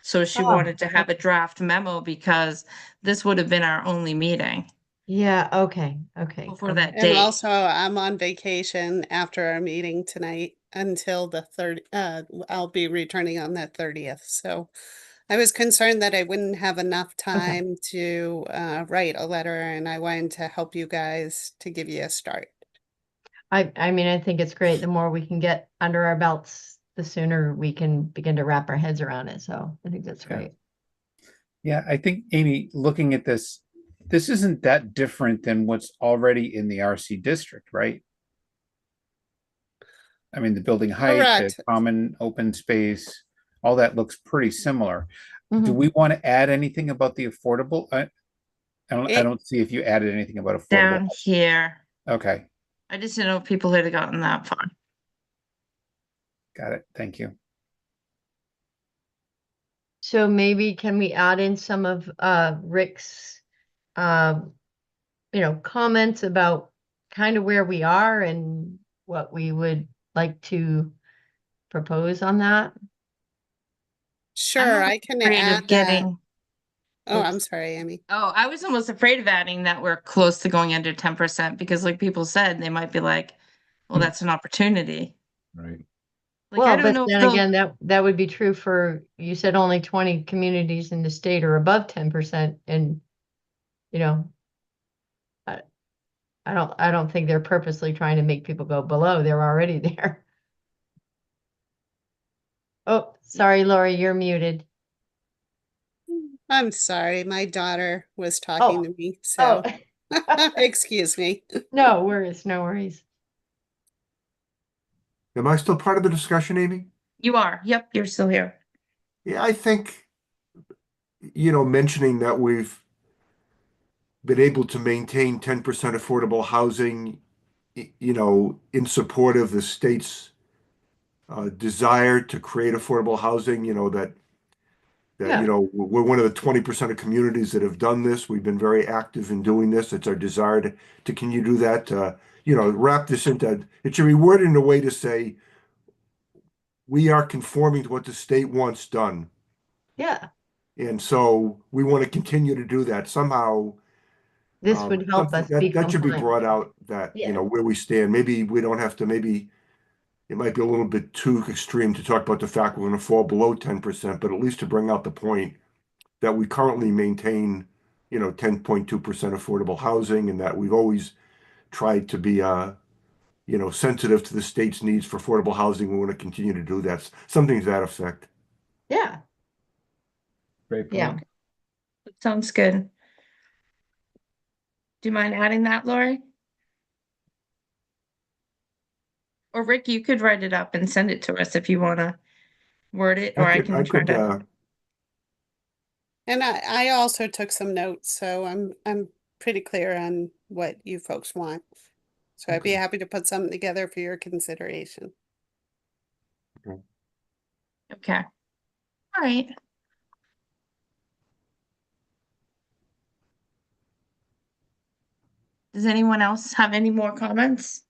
So she Oh. wanted to have a draft memo because this would have been our only meeting Yeah, okay. before that And date. also, I'm on vacation after our meeting tonight until the 30th. I'll be returning on the 30th. So I was concerned that I wouldn't have enough time to write a letter, and I wanted to help you guys to give you a start. I mean, I think it's great. The more we can get under our belts, the sooner we can begin to wrap our heads around it. So I think that's Yeah. great. Yeah, I think, Amy, looking at this isn't that different than what's already in the RC district, right? I mean, the building height, the Correct. common open space, all that looks pretty similar. Do Mhm. we want to add anything about the affordable? I It- don't see if you added anything about affordable. Down here. Okay, I just didn't know if people had gotten that far. got it. Thank you. So maybe can we add in some of Rick's comments about kind of where we are and what we would like to propose on that? Sure, I'm I can afraid add of that. Oh, I'm sorry, Amy. Oh, I was almost afraid of adding that we're close to going under 10% because like people said, they might be like, well, that's an opportunity. Right. Like, I Well, don't but know if then they'll, again, that would be true for, you said only 20 communities in the state are above 10%, and you know, I don't think they're purposely trying to make people go below. They're already there. Oh, sorry, Lori, you're muted. I'm sorry, my daughter was talking to me, so Oh, excuse me. no worries, no worries. Am I still part of the discussion, Amy? you are. Yep, you're still here. Yeah, I think, mentioning that we've been able to maintain 10% affordable housing, in support of the state's desire to create affordable housing, Yeah. we're one of the 20% of communities that have done this. We've been very active in doing this. It's our desire to continue to do that. Wrap this into, it should be worded in a way to say, we are conforming to what the state wants done. Yeah, And so we want to continue to do that. Somehow, this would help something us be that should be compliant. brought out, that, Yeah. where we stand. Maybe we don't have to, maybe it might be a little bit too extreme to talk about the fact we're going to fall below 10%, but at least to bring out the point that we currently maintain, 10.2% affordable housing, and that we've always tried to be, sensitive to the state's needs for affordable housing. We want to continue to do that. Something to that effect. Yeah, Great yeah. point. That sounds good. Do you mind adding that, Lori? Or Rick, you could write it up and send it to us if you want to word it, or I can try to. And I also took some notes, so I'm pretty clear on what you folks want. So I'd be Okay. happy to put something together for your consideration. Okay. All right. Does anyone else have any more comments?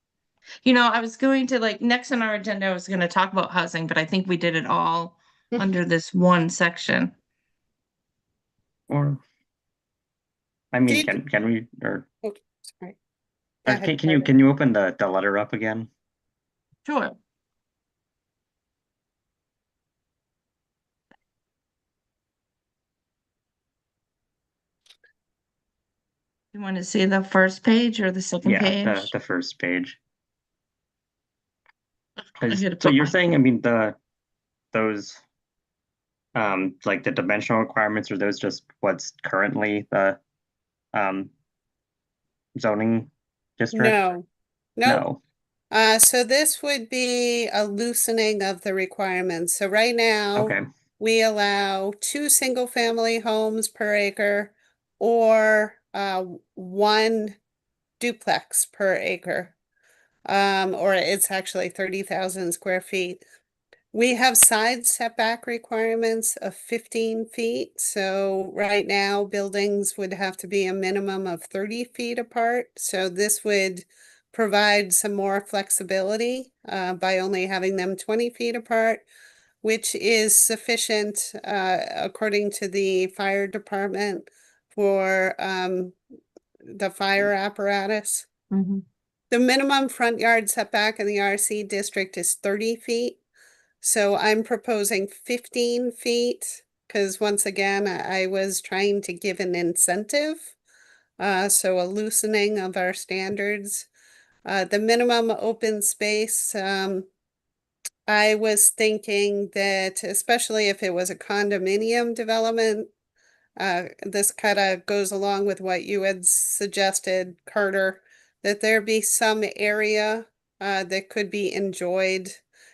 I was going to next on our agenda, I was going to talk about housing, but I think we did it all under this one section. Or, I mean, Did- can we, or Oh, sorry. Go ahead, can you, open the letter up again? Sure. You want to see the first page or the second Yeah, page? the first page. I gotta So put you're my- saying, I mean, those, like the dimensional requirements, are those just what's currently the zoning district? No, No. So this would be a loosening of the requirements. So right now, Okay. we allow 2 single-family homes per acre or 1 duplex per acre. Or it's actually 30,000 square feet. We have side setback requirements of 15 feet. So right now, buildings would have to be a minimum of 30 feet apart. So this would provide some more flexibility by only having them 20 feet apart, which is sufficient according to the fire department for the fire apparatus. Mhm. The minimum front yard setback in the RC district is 30 feet. So I'm proposing 15 feet, because once again, I was trying to give an incentive. So a loosening of our standards. The minimum open space, I was thinking that especially if it was a condominium development, this kind of goes along with what you had suggested, Carter, that there be some area that could be enjoyed.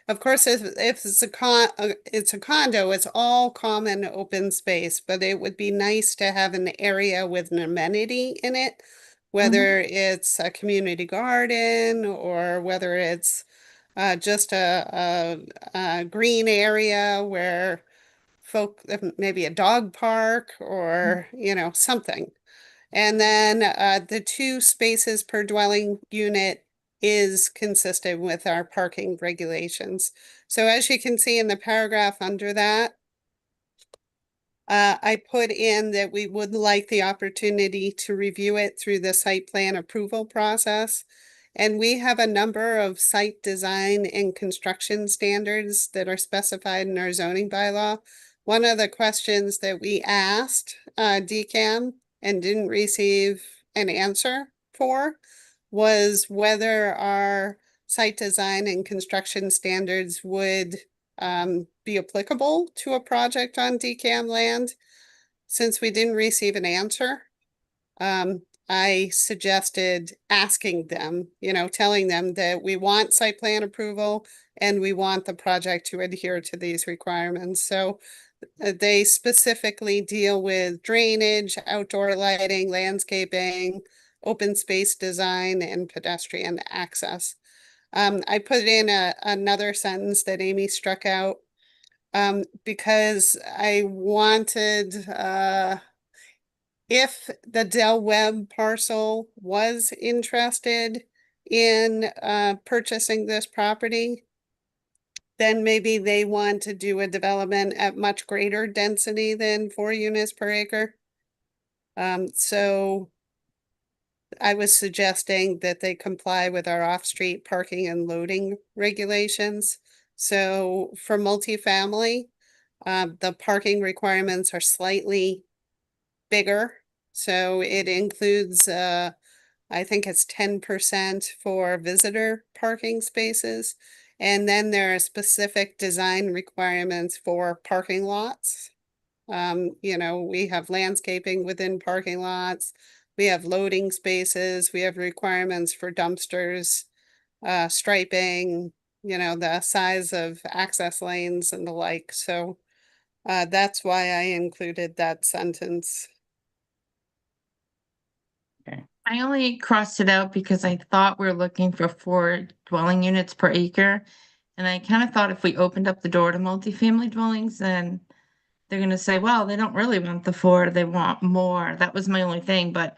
Of course, if it's it's a condo, it's all common open space, but it would be nice to have an area with an amenity in it, whether it's a community garden or whether it's just a green area where maybe a dog park or, something. And then the 2 spaces per dwelling unit is consistent with our parking regulations. So as you can see in the paragraph under that, I put in that we would like the opportunity to review it through the site plan approval process. And we have a number of site design and construction standards that are specified in our zoning bylaw. One of the questions that we asked DCAM and didn't receive an answer for was whether our site design and construction standards would be applicable to a project on DCAM land. Since we didn't receive an answer, I suggested asking them, telling them that we want site plan approval and we want the project to adhere to these requirements. So they specifically deal with drainage, outdoor lighting, landscaping, open space design, and pedestrian access. I put in another sentence that Amy struck out because I wanted, if the Del Webb parcel was interested in purchasing this property, then maybe they want to do a development at much greater density than 4 units per acre. So I was suggesting that they comply with our off-street parking and loading regulations. So for multifamily, the parking requirements are slightly bigger. So it includes, I think it's 10% for visitor parking spaces. And then there are specific design requirements for parking lots. We have landscaping within parking lots. We have loading spaces. We have requirements for dumpsters, striping, the size of access lanes and the like. So that's why I included that sentence. I only crossed it out because I thought we were looking for 4 dwelling units per acre. And I kind of thought if we opened up the door to multifamily dwellings, then they're gonna say, well, they don't really want the 4, they want more. That was my only thing, but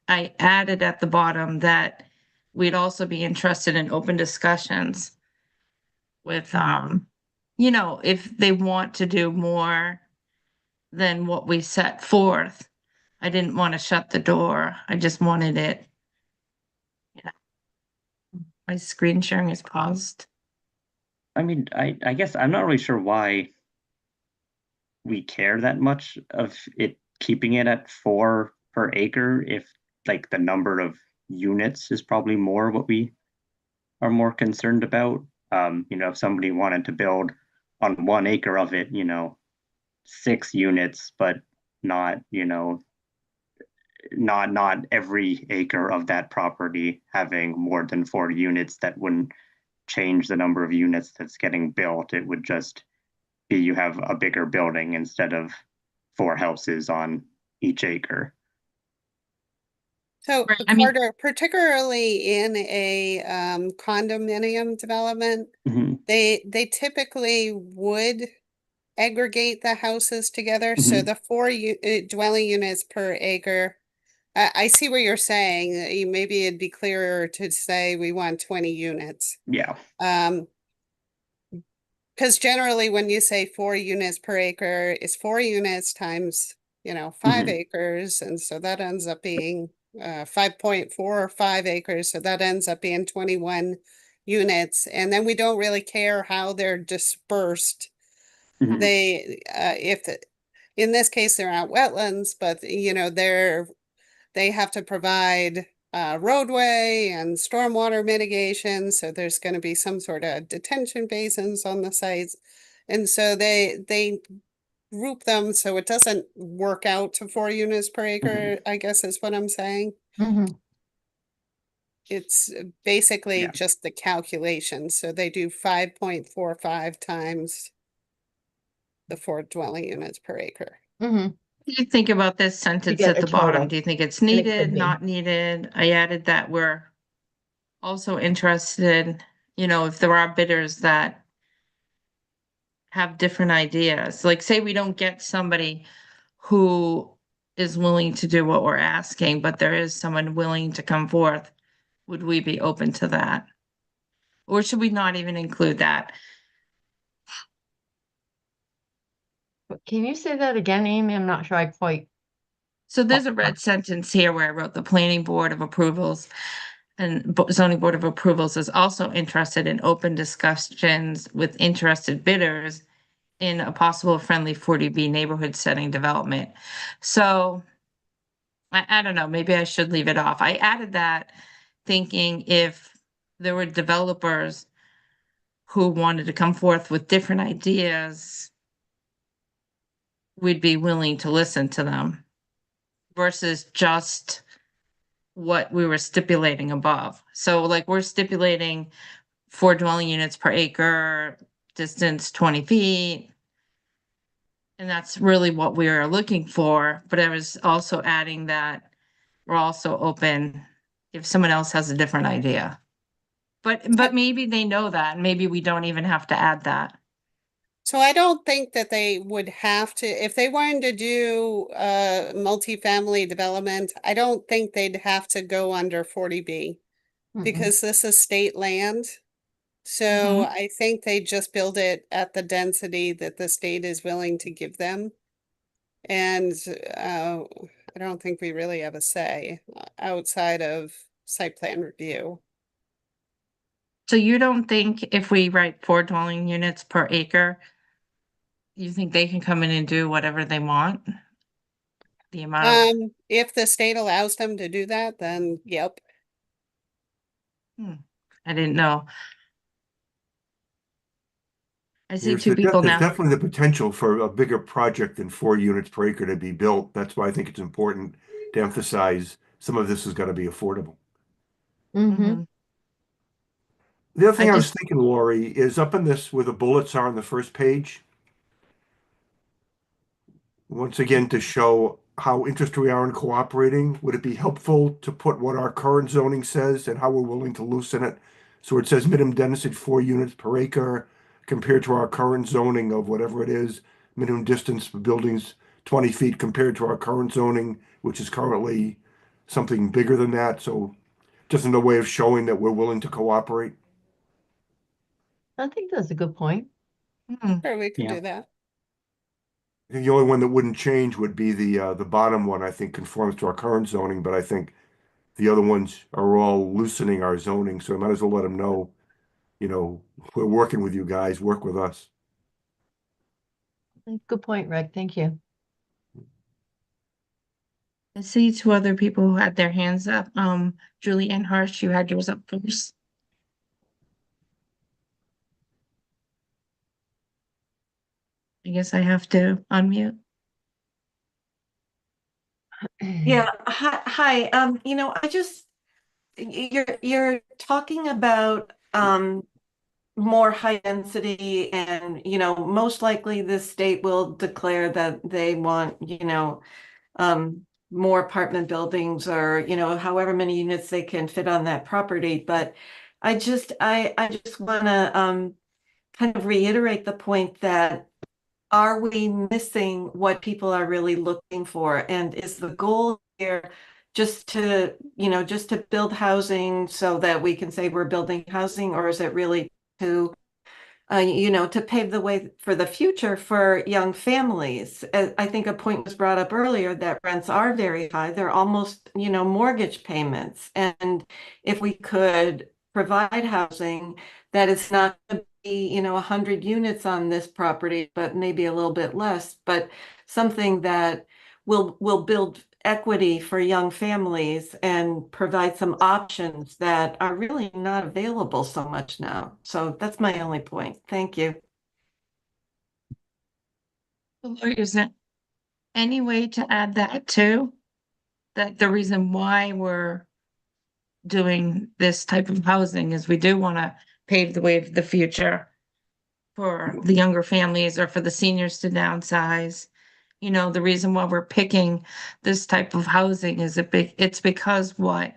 I added at the bottom that we'd also be interested in open discussions with, if they want to do more than what we set forth. I didn't want to shut the door. I just wanted it. My screen sharing is paused. I mean, I guess I'm not really sure why we care that much of it keeping it at 4 per acre if like the number of units is probably more what we are more concerned about. If somebody wanted to build on 1 acre of it, 6 units, but not, not every acre of that property having more than 4 units, that wouldn't change the number of units that's getting built. It would just be you have a bigger building instead of 4 houses on each acre. So Right, I mean- particularly in a condominium development, Mhm. they typically would aggregate the houses together. So the 4 dwelling units per acre. I see what you're saying. Maybe it'd be clearer to say we want 20 units. Yeah. Because generally when you say 4 units per acre, it's 4 units times, 5 acres. And so that ends up being 5.45 acres. So that ends up being 21 units. And then we don't really care how they're dispersed. Mhm. In this case, they're not wetlands, but they have to provide roadway and stormwater mitigation. So there's going to be some sort of detention basins on the sites. And so they group them so it doesn't work out to 4 units per acre, I guess is what I'm saying. Mhm. It's basically Yeah. just the calculation. So they do 5.45 times the 4 dwelling units per acre. Mhm. What do you think about this sentence get at a the bottom? total. Do you think it's And it could needed, be. not needed? I added that we're also interested, if there are bidders that have different ideas. Like, say we don't get somebody who is willing to do what we're asking, but there is someone willing to come forth. Would we be open to that? Or should we not even include that? But can you say that again, Amy? I'm not sure I quite. So there's a red sentence here where I wrote the planning board of approvals and zoning board of approvals is also interested in open discussions with interested bidders in a possible friendly 40B neighborhood setting development. So I don't know, maybe I should leave it off. I added that thinking if there were developers who wanted to come forth with different ideas, we'd be willing to listen to them versus just what we were stipulating above. So like we're stipulating 4 dwelling units per acre, distance 20 feet. And that's really what we are looking for. But I was also adding that we're also open if someone else has a different idea. But maybe they know that. Maybe we don't even have to add that. So I don't think that they would have to, if they wanted to do multifamily development, I don't think they'd have to go under 40B because this is state land. So I think they just build it at the density that the state is willing to give them. And I don't think we really have a say outside of site plan review. So you don't think if we write 4 dwelling units per acre, you think they can come in and do whatever they want? The amount of, If the state allows them to do that, then yep. I didn't know. I see There's 2 people there's now. definitely the potential for a bigger project than 4 units per acre to be built. That's why I think it's important to emphasize some of this has got to be affordable. Mm-hmm. The other thing I I was just- thinking, Lori, is up in this where the bullets are on the first page. Once again, to show how interested we are in cooperating, would it be helpful to put what our current zoning says and how we're willing to loosen it? So it says minimum density 4 units per acre compared to our current zoning of whatever it is, minimum distance for buildings 20 feet compared to our current zoning, which is currently something bigger than that. So just another way of showing that we're willing to cooperate. I think that's a good point. Sure, we could Yeah. do that. I think the only one that wouldn't change would be the bottom one, I think conforms to our current zoning, but I think the other ones are all loosening our zoning, so I might as well let them know, we're working with you guys, work with us. Good point, Rick. Thank you. I see 2 other people who had their hands up. Julie and Harsh, you had yours up first. I guess I have to unmute. Yeah, hi. I just you're talking about more high density and most likely the state will declare that they want more apartment buildings or however many units they can fit on that property. But I just want to kind of reiterate the point that are we missing what people are really looking for? And is the goal here just to build housing so that we can say we're building housing, or is it really to to pave the way for the future for young families? I think a point was brought up earlier that rents are very high. They're almost, mortgage payments. And if we could provide housing that is not going to be, 100 units on this property, but maybe a little bit less, but something that will build equity for young families and provide some options that are really not available so much now. So that's my only point. Thank you. Is there any way to add that too? That the reason why we're doing this type of housing is we do want to pave the way for the future for the younger families or for the seniors to downsize. The reason why we're picking this type of housing is it's because what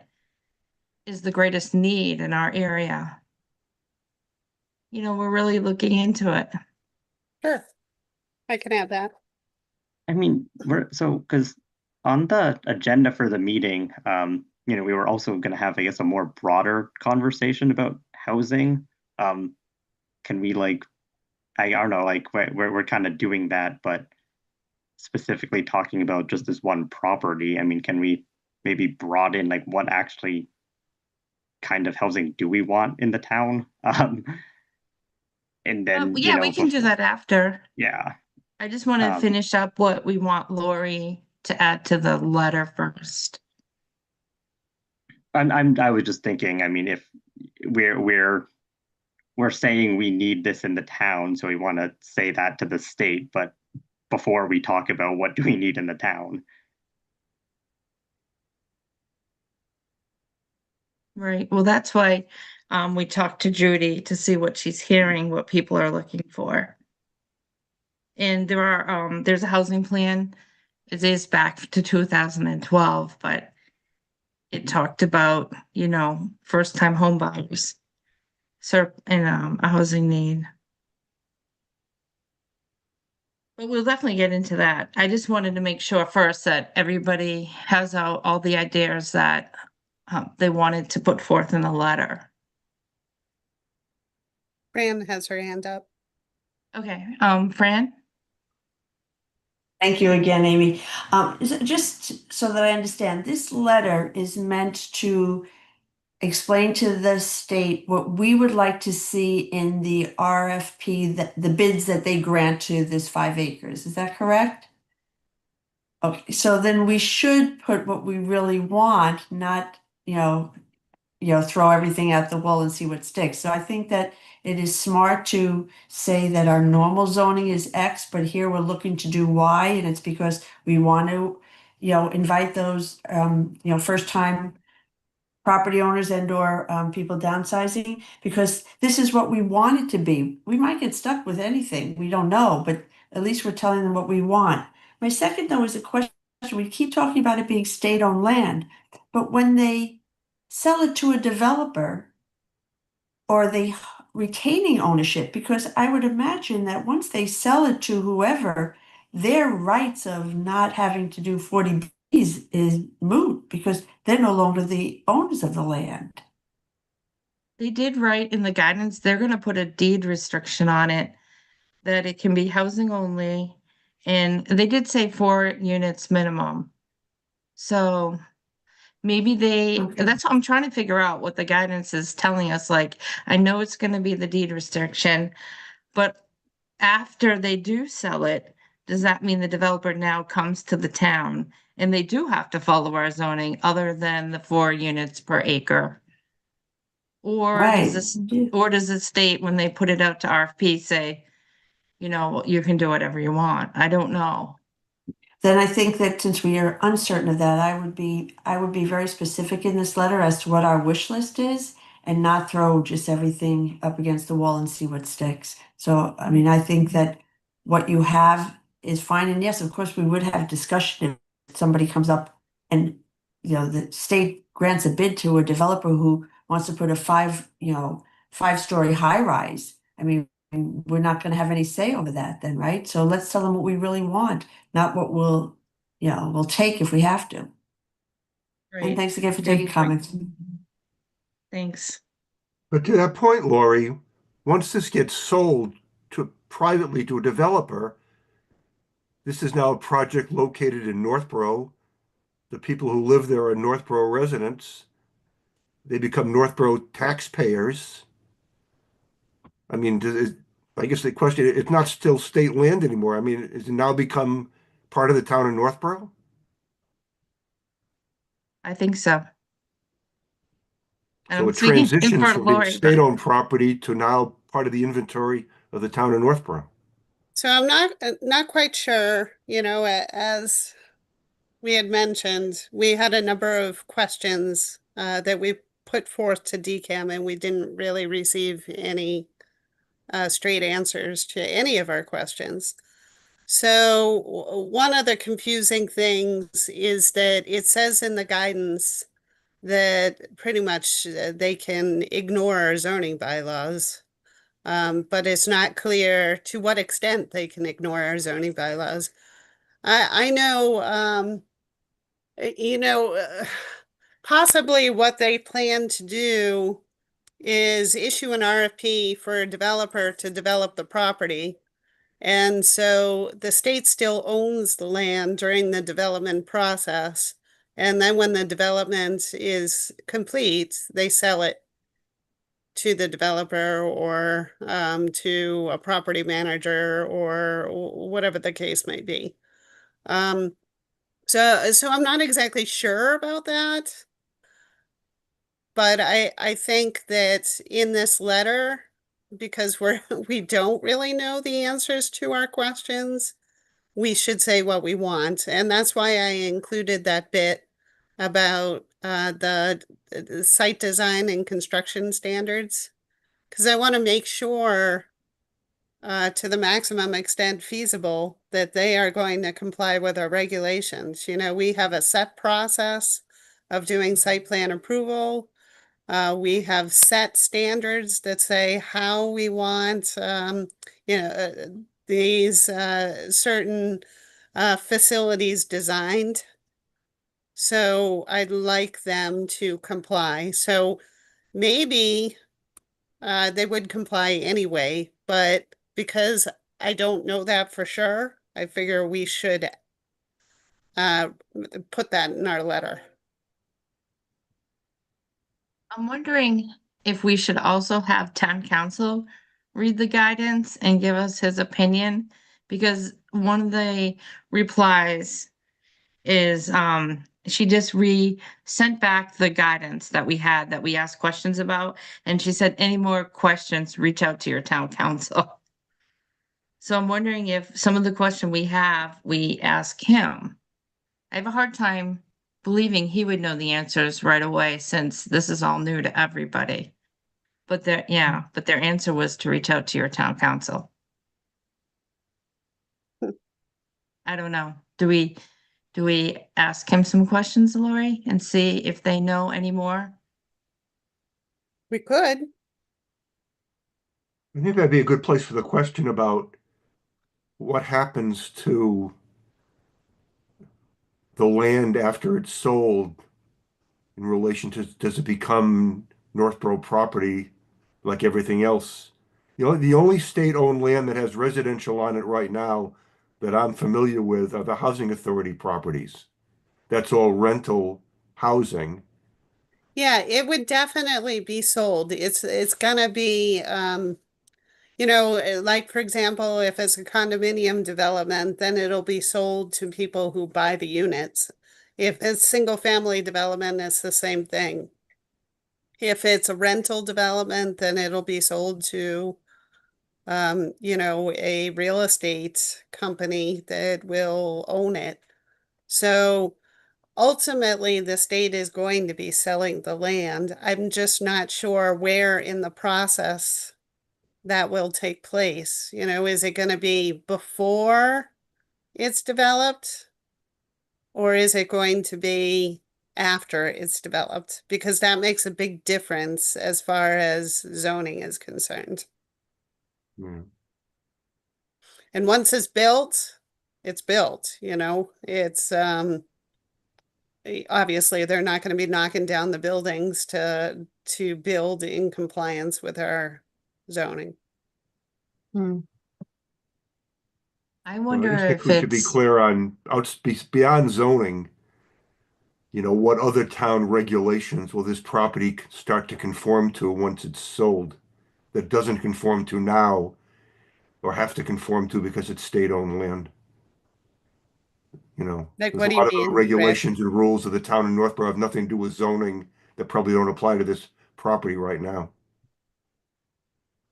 is the greatest need in our area. We're really looking into it. Sure, I can add that. I mean, because on the agenda for the meeting, we were also going to have, I guess, a more broader conversation about housing. Can we I don't know, we're kind of doing that, but specifically talking about just this one property. I mean, can we maybe broaden like what actually kind of housing do we want in the town? And then, you Yeah, know, we can do that after. yeah. I just want to Um, finish up what we want Lori to add to the letter first. I was just thinking, I mean, if we're saying we need this in the town, so we want to say that to the state, but before we talk about what do we need in the town. Right. Well, that's why we talked to Judy to see what she's hearing, what people are looking for. And there's a housing plan. It is back to 2012, but it talked about, first time home buyers. And a housing need. But we'll definitely get into that. I just wanted to make sure first that everybody has all the ideas that they wanted to put forth in the letter. Fran has her hand up. Okay, Fran? Thank you again, Amy. Just so that I understand, this letter is meant to explain to the state what we would like to see in the RFP, that the bids that they grant to this 5 acres. Is that correct? Okay, so then we should put what we really want, not, throw everything at the wall and see what sticks. So I think that it is smart to say that our normal zoning is X, but here we're looking to do Y, and it's because we want to, invite those, first time property owners and or people downsizing, because this is what we want it to be. We might get stuck with anything, we don't know, but at least we're telling them what we want. My second though is a question. We keep talking about it being state-owned land, but when they sell it to a developer, or are they retaining ownership? Because I would imagine that once they sell it to whoever, their rights of not having to do 40Bs is moot because they're no longer the owners of the land. They did write in the guidance, they're going to put a deed restriction on it, that it can be housing only. And they did say 4 units minimum. So maybe Okay. that's what I'm trying to figure out, what the guidance is telling us. Like, I know it's going to be the deed restriction, but after they do sell it, does that mean the developer now comes to the town and they do have to follow our zoning other than the 4 units per acre? Or does Right. the state, when they put it out to RFP, say, you can do whatever you want? I don't know. Then I think that since we are uncertain of that, I would be very specific in this letter as to what our wish list is and not throw just everything up against the wall and see what sticks. So, I mean, I think that what you have is fine. And yes, of course, we would have discussion if somebody comes up and, the state grants a bid to a developer who wants to put a 5-story high rise. I mean, we're not going to have any say over that then, right? So let's tell them what we really want, not what we'll take if we have to. And Right. thanks again for taking comments. Thanks. But to that point, Lori, once this gets sold privately to a developer, this is now a project located in Northborough. The people who live there are Northborough residents. They become Northborough taxpayers. I mean, I guess the question, it's not still state land anymore. I mean, has it now become part of the town of Northborough? I think so. And So I'm it speaking transitions for from being Lori, but state-owned property to now part of the inventory of the town of Northborough. So I'm not quite sure, as we had mentioned, we had a number of questions that we put forth to DCAM, and we didn't really receive any straight answers to any of our questions. So one of the confusing things is that it says in the guidance that pretty much they can ignore our zoning bylaws. But it's not clear to what extent they can ignore our zoning bylaws. I know, possibly what they plan to do is issue an RFP for a developer to develop the property. And so the state still owns the land during the development process. And then when the development is complete, they sell it to the developer or to a property manager or whatever the case may be. So I'm not exactly sure about that. But I think that in this letter, because we don't really know the answers to our questions, we should say what we want. And that's why I included that bit about the site design and construction standards. Because I want to make sure to the maximum extent feasible that they are going to comply with our regulations. You know, we have a set process of doing site plan approval. We have set standards that say how we want, these certain facilities designed. So I'd like them to comply. So maybe they would comply anyway, but because I don't know that for sure, I figure we should put that in our letter. I'm wondering if we should also have town council read the guidance and give us his opinion, because one of the replies is, she just sent back the guidance that we had, that we asked questions about, and she said, any more questions, reach out to your town council. So I'm wondering if some of the question we have, we ask him. I have a hard time believing he would know the answers right away, since this is all new to everybody. But their answer was to reach out to your town council. I don't know. Do we ask him some questions, Lori, and see if they know any more? We could. I think that'd be a good place for the question about what happens to the land after it's sold in relation to, does it become Northborough property like everything else? You know, the only state-owned land that has residential on it right now that I'm familiar with are the housing authority properties. That's all rental housing. Yeah, it would definitely be sold. It's gonna be, like for example, if it's a condominium development, then it'll be sold to people who buy the units. If it's single family development, it's the same thing. If it's a rental development, then it'll be sold to, a real estate company that will own it. So ultimately, the state is going to be selling the land. I'm just not sure where in the process that will take place. You know, is it going to be before it's developed? Or is it going to be after it's developed? Because that makes a big difference as far as zoning is concerned. Yeah. And once it's built, it's obviously they're not going to be knocking down the buildings to build in compliance with our zoning. I Well, wonder I just think if we should be it's, clear on beyond zoning. You know, what other town regulations will this property start to conform to once it's sold that doesn't conform to now or have to conform to because it's state-owned land? You know, Like, there's what a do you lot of the mean, Rick? regulations and rules of the town of Northborough have nothing to do with zoning that probably don't apply to this property right now.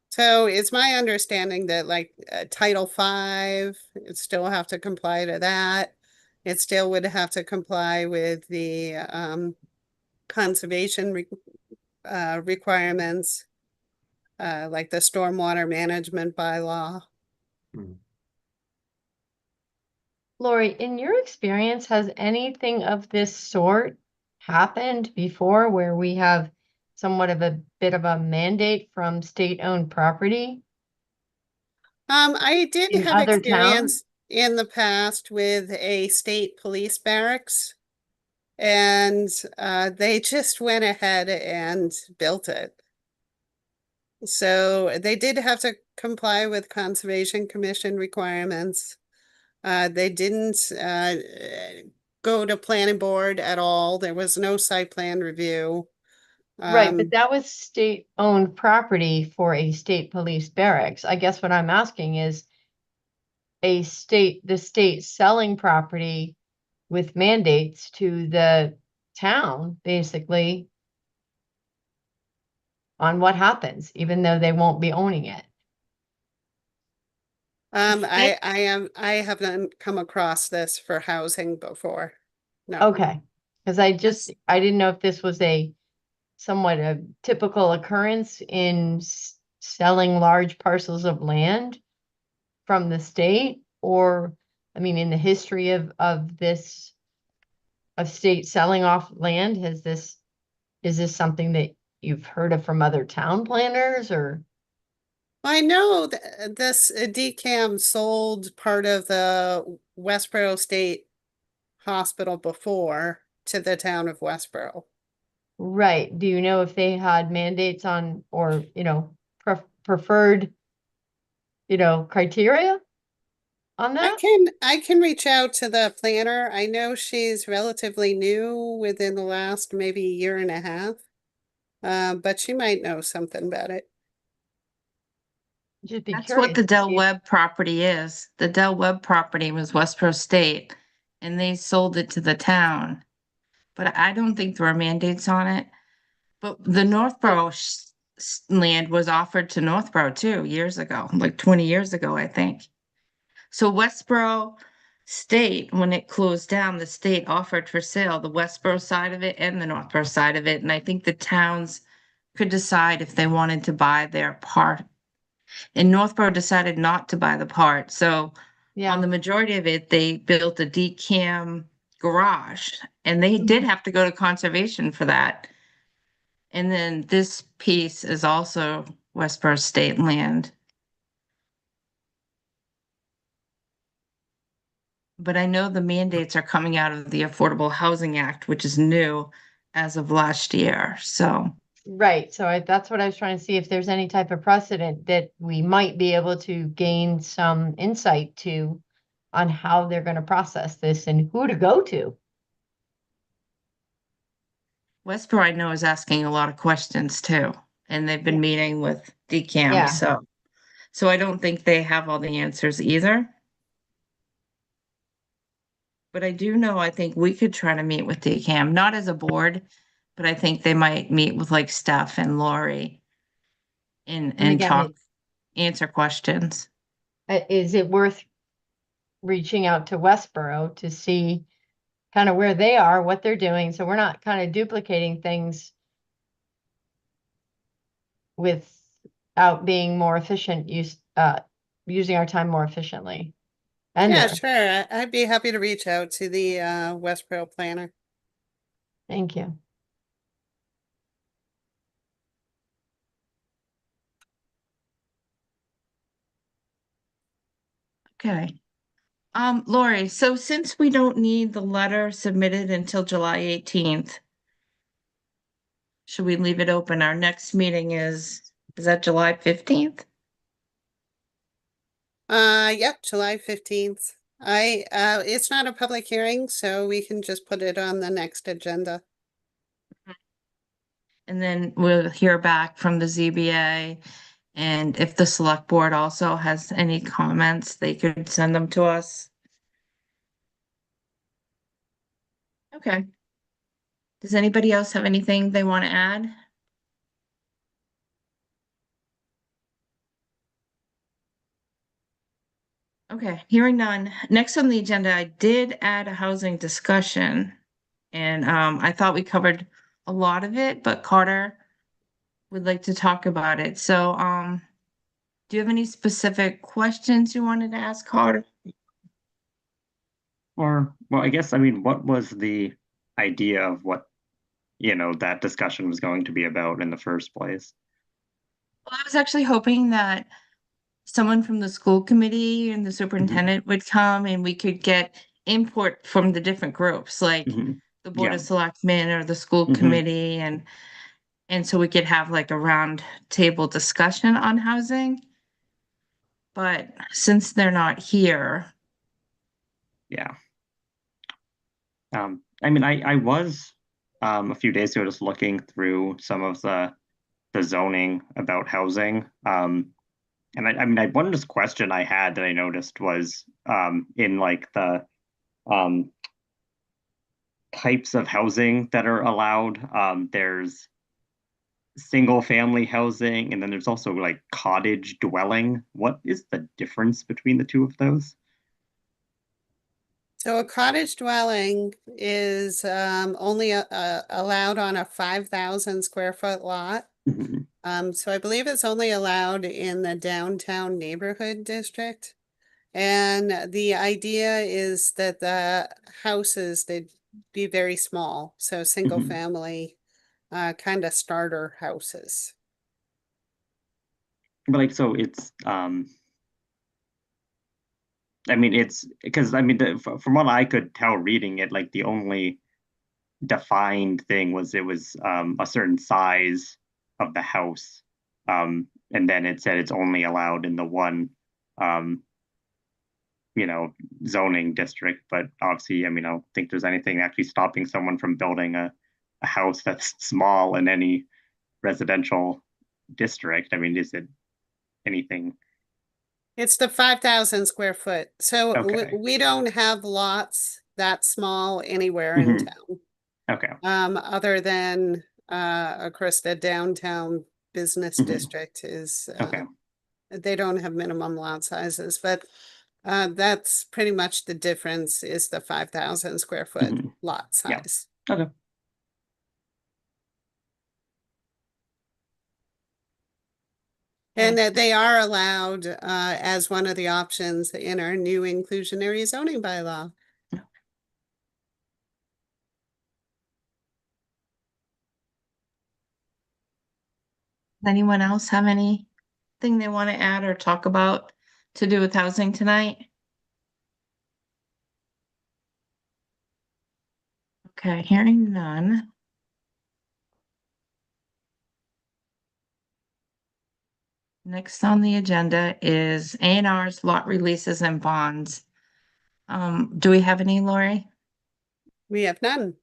So it's my understanding that like Title V, it still have to comply to that. It still would have to comply with the conservation requirements, like the stormwater management bylaw. Lori, in your experience, has anything of this sort happened before where we have somewhat of a bit of a mandate from state-owned property I did in have other experience towns? in the past with a state police barracks, and they just went ahead and built it. So they did have to comply with Conservation Commission requirements. They didn't go to planning board at all. There was no site plan review. Right, but Um, that was state-owned property for a state police barracks. I guess what I'm asking is the state selling property with mandates to the town, basically, on what happens, even though they won't be owning it. I haven't come across this for housing before. No. Okay, because I didn't know if this was a somewhat a typical occurrence in selling large parcels of land from the state, or, I mean, in the history of this, of state selling off land, is this something that you've heard of from other town planners, or? I know this DCAM sold part of the Westboro State Hospital before to the town of Westboro. Right, do you know if they had mandates on, or, preferred, criteria on that? I can reach out to the planner. I know she's relatively new within the last maybe year and a half. But she might know something about it. Just be That's what curious the to Del see Webb property is. The Del Webb property was Westboro State, and they sold it to the town. But I don't think there were mandates on it. But the Northborough land was offered to Northborough too, years ago, like 20 years ago, I think. So Westboro State, when it closed down, the state offered for sale the Westboro side of it and the Northborough side of it. And I think the towns could decide if they wanted to buy their part. And Northborough decided not to buy the part. So on the Yeah, majority of it, they built a decam garage, and they did have to go to conservation for that. And then this piece is also Westboro State land. But I know the mandates are coming out of the Affordable Housing Act, which is new as of last year. So right, so that's what I was trying to see, if there's any type of precedent that we might be able to gain some insight to on how they're gonna process this and who to go to. Westboro, I know, is asking a lot of questions too. And they've been meeting with DCAM. Yeah. So I don't think they have all the answers either. But I do know, I think we could try to meet with DCAM, not as a board, but I think they might meet with like Steph and Lori and again, talk, answer questions. Is it worth reaching out to Westboro to see kind of where they are, what they're doing, so we're not kind of duplicating things without being more efficient, using our time more efficiently? And Yeah, there, sure. I'd be happy to reach out to the Westboro planner. thank you. Okay. Lori, so since we don't need the letter submitted until July 18th, should we leave it open? Our next meeting is that July 15th? Yep, July 15th. It's not a public hearing, so we can just put it on the next agenda. And then we'll hear back from the ZBA. And if the select board also has any comments, they could send them to us. Okay. Does anybody else have anything they want to add? Okay, hearing none. Next on the agenda, I did add a housing discussion. And I thought we covered a lot of it, but Carter would like to talk about it. So do you have any specific questions you wanted to ask Carter? Or, well, I guess, I mean, what was the idea of what, that discussion was going to be about in the first place? Well, I was actually hoping that someone from the school committee and the superintendent would come and we could get input from the different groups, like Mhm. the Board Yeah. of Selectmen or the school Mhm. committee. And And so we could have like a round table discussion on housing. But since they're not here, Yeah. I mean, I was a few days ago just looking through some of the zoning about housing. And I mean, one just question I had that I noticed was in like the types of housing that are allowed. There's single family housing, and then there's also like cottage dwelling. What is the difference between the two of those? So a cottage dwelling is only allowed on a 5,000 square foot lot. Mhm. So I believe it's only allowed in the downtown neighborhood district. And the idea is that the houses, they'd be very small, so single Mhm. family, kind of starter houses. But like, so it's I mean, it's because I mean, from what I could tell reading it, like the only defined thing was it was a certain size of the house, and then it said it's only allowed in the one, um, zoning district. But obviously, I mean, I don't think there's anything actually stopping someone from building a house that's small in any residential district. I mean, is it anything? It's the 5,000 square foot. So Okay. we don't have lots that small anywhere in Mhm. town. Okay. Other than of course the downtown business Mhm. district is Okay. they don't have minimum lot sizes, but that's pretty much the difference is the 5,000 square foot Mhm. lot Yeah. size. Okay. And that they are allowed as one of the options in our new inclusionary zoning bylaw. anyone else have anything they want to add or talk about to do with housing tonight? Okay, hearing none. Next on the agenda is A&Rs, lot releases and bonds. Do we have any, Lori? We have none.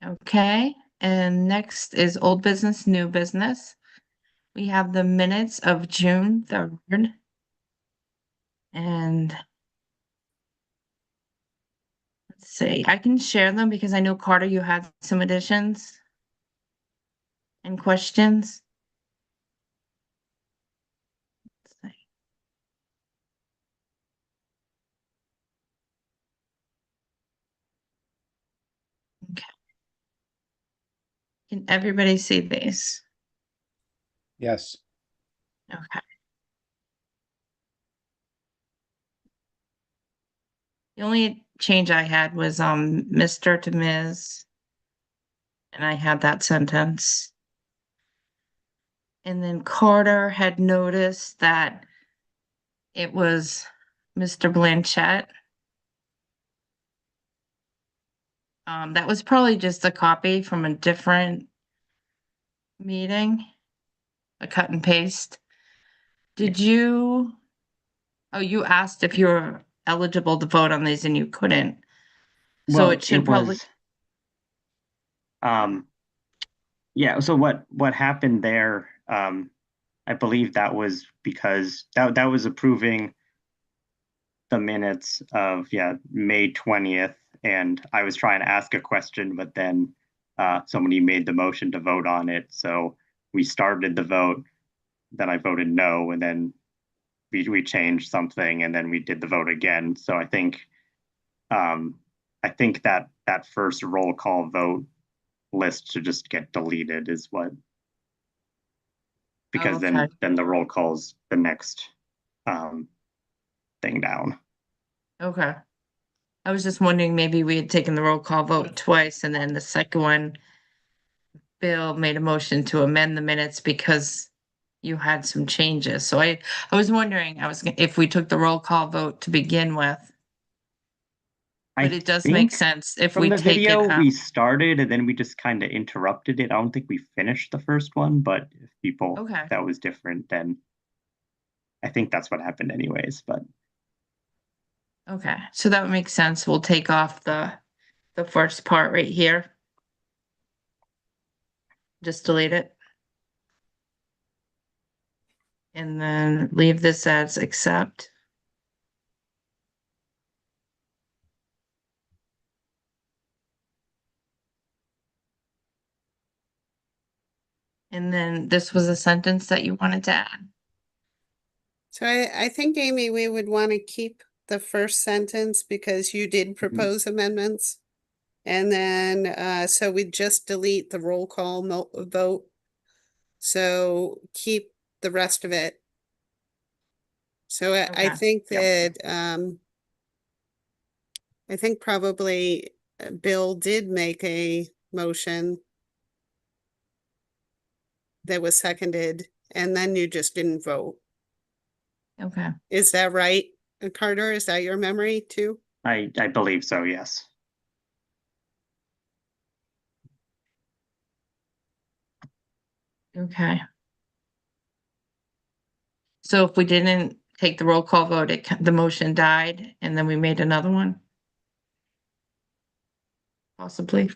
Okay, and next is old business, new business. We have the minutes of June 3rd. And let's see, I can share them because I know Carter, you had some additions and questions. Let's see. Okay. Can everybody see these? Yes. Okay. The only change I had was Mr. to Ms. And I had that sentence. And then Carter had noticed that it was Mr. Blanchett. That was probably just a copy from a different meeting, a cut and paste. Did you, oh, you asked if you were eligible to vote on these and you couldn't. So Well, it should probably, was yeah, so what happened there, I believe that was because that was approving the minutes of, yeah, May 20th, and I was trying to ask a question, but then somebody made the motion to vote on it, so we started the vote, then I voted no, and then we changed something, and then we did the vote again. So I think that first roll call vote list should just get deleted is what, because okay. then the roll calls the next thing down. Okay. I was just wondering, maybe we had taken the roll call vote twice and then the second one, Bill made a motion to amend the minutes because you had some changes. So I was wondering, if we took the roll call vote to begin with. I But it does make think sense if from we the take it video, out. we started and then we just kind of interrupted it. I don't think we finished the first one, but if people Okay. that was different, then I think that's what happened anyways. But Okay, so that would make sense. We'll take off the first part right here. Just delete it. And then leave this as accept. And then this was a sentence that you wanted to add. So I think, Amy, we would want to keep the first sentence because you did propose amendments. And then, so we just delete the roll call vote. So keep the rest of it. So I Okay. think Yep. that, I think probably Bill did make a motion that was seconded, and then you just didn't vote. Okay. Is that right, Carter? Is that your memory too? I believe so, yes. Okay. So if we didn't take the roll call vote, the motion died, and then we made another one? Possibly.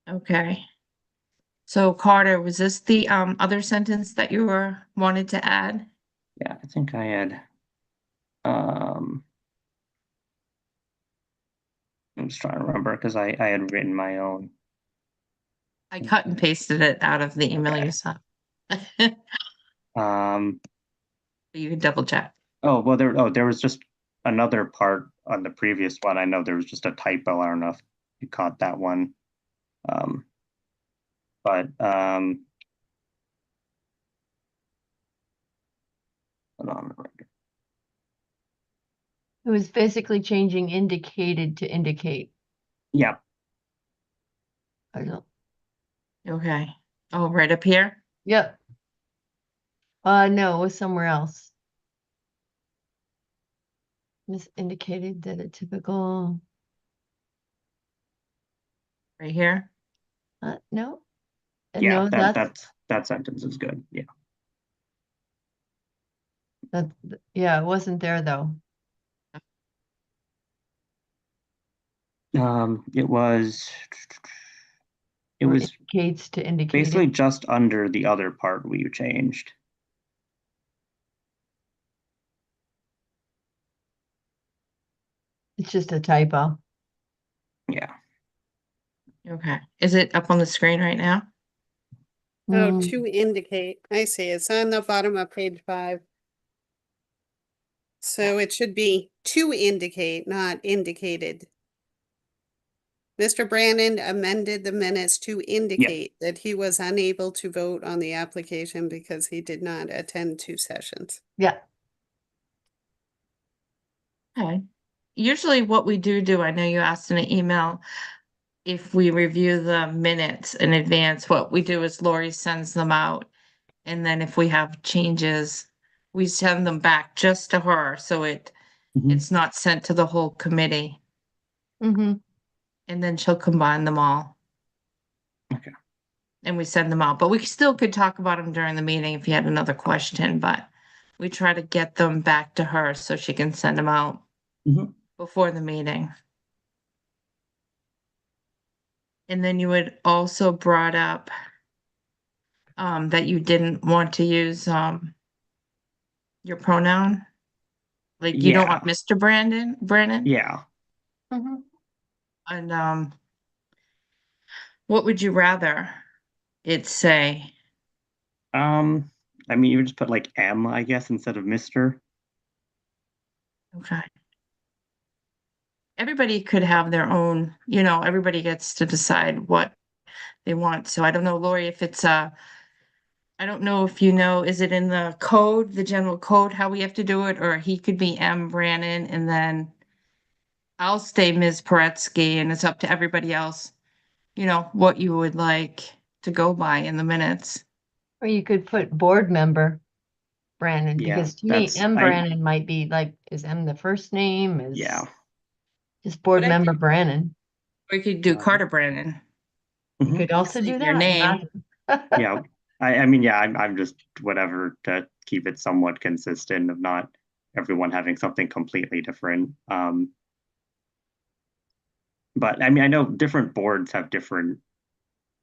Okay. So Carter, was this the other sentence that you wanted to add? Yeah, I think I had I'm just trying to remember because I had written my own. I cut and pasted it out of the email Okay. you sent. Um You can double check. oh well there was just another part on the previous one. I know there was just a typo. I don't know if you caught that one. But hold on. It was basically changing indicated to indicate. Yeah, I don't. Okay. Oh, right up here? Yep. No, it was somewhere else. This indicated that a typical, Right here? no. yeah, No, that sentence is good. Yeah. that, yeah, it wasn't there though. It was Or was indicates to indicate basically it. just under the other part we changed. It's just a typo. Yeah. Okay. Is it up on the screen right now? Oh, Mm, to indicate. I see. It's on the bottom of page 5. So it should be to indicate, not indicated. Mr. Brandon amended the minutes to indicate that he was unable to vote on the application because he did not attend 2 sessions. yeah. Okay. Usually what we do, I know you asked in an email, if we review the minutes in advance, what we do is Lori sends them out. And then if we have changes, we send them back just to her, so it's not sent to the whole committee. Mm-hmm. And then she'll combine them all. Okay. And we send them out, but we still could talk about them during the meeting if you had another question, but we try to get them back to her so she can send them out Mhm. before the meeting. And then you had also brought up that you didn't want to use your pronoun. Like you don't want Yeah. Mr. Brandon? Yeah. Mm-hmm. And what would you rather it say? I mean, you would just put like M, I guess, instead of Mr. Okay. Everybody could have their own, everybody gets to decide what they want. So I don't know, Lori, if it's I don't know if you know, is it in the code, the general code, how we have to do it, or he could be M. Brannon, and then I'll stay Ms. Paretsky, and it's up to everybody else, what you would like to go by in the minutes. Or you could put board member Brandon, Yeah, because to me, that's- M I- Brandon might be like, is M the first name? Is Yeah. just board But I member think- Brandon. Or you could do Um, Carter Brandon. You Mhm. could also leave do your that. name. Yeah, I mean, yeah, I'm just whatever to keep it somewhat consistent of not everyone having something completely different. But I mean, I know different boards have different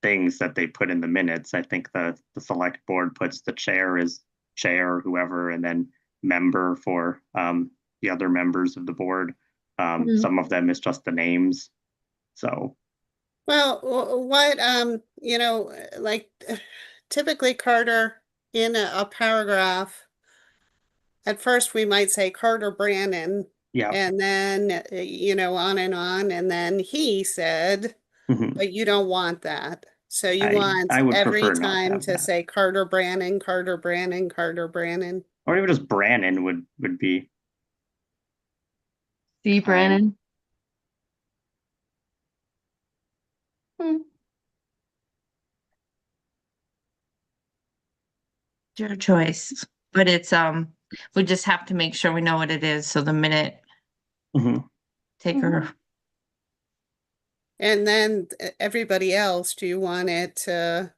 things that they put in the minutes. I think the select board puts the chair as chair, whoever, and then member for the other members of the board. Mhm. Some of them is just the names. So Well, what, you know, like typically Carter in a paragraph, at first we might say Carter Brandon, yeah, and then, you know, on, and then he said, mhm. but you don't want that. So you want I would every prefer not to time have to that. say Carter Brandon, Carter Brandon, Carter Brandon. Or even just Brannon would be See, fine. Brandon. Hmm. Your choice. But it's, we just have to make sure we know what it is, so the minute Mhm. taker. And then everybody else, do you want it to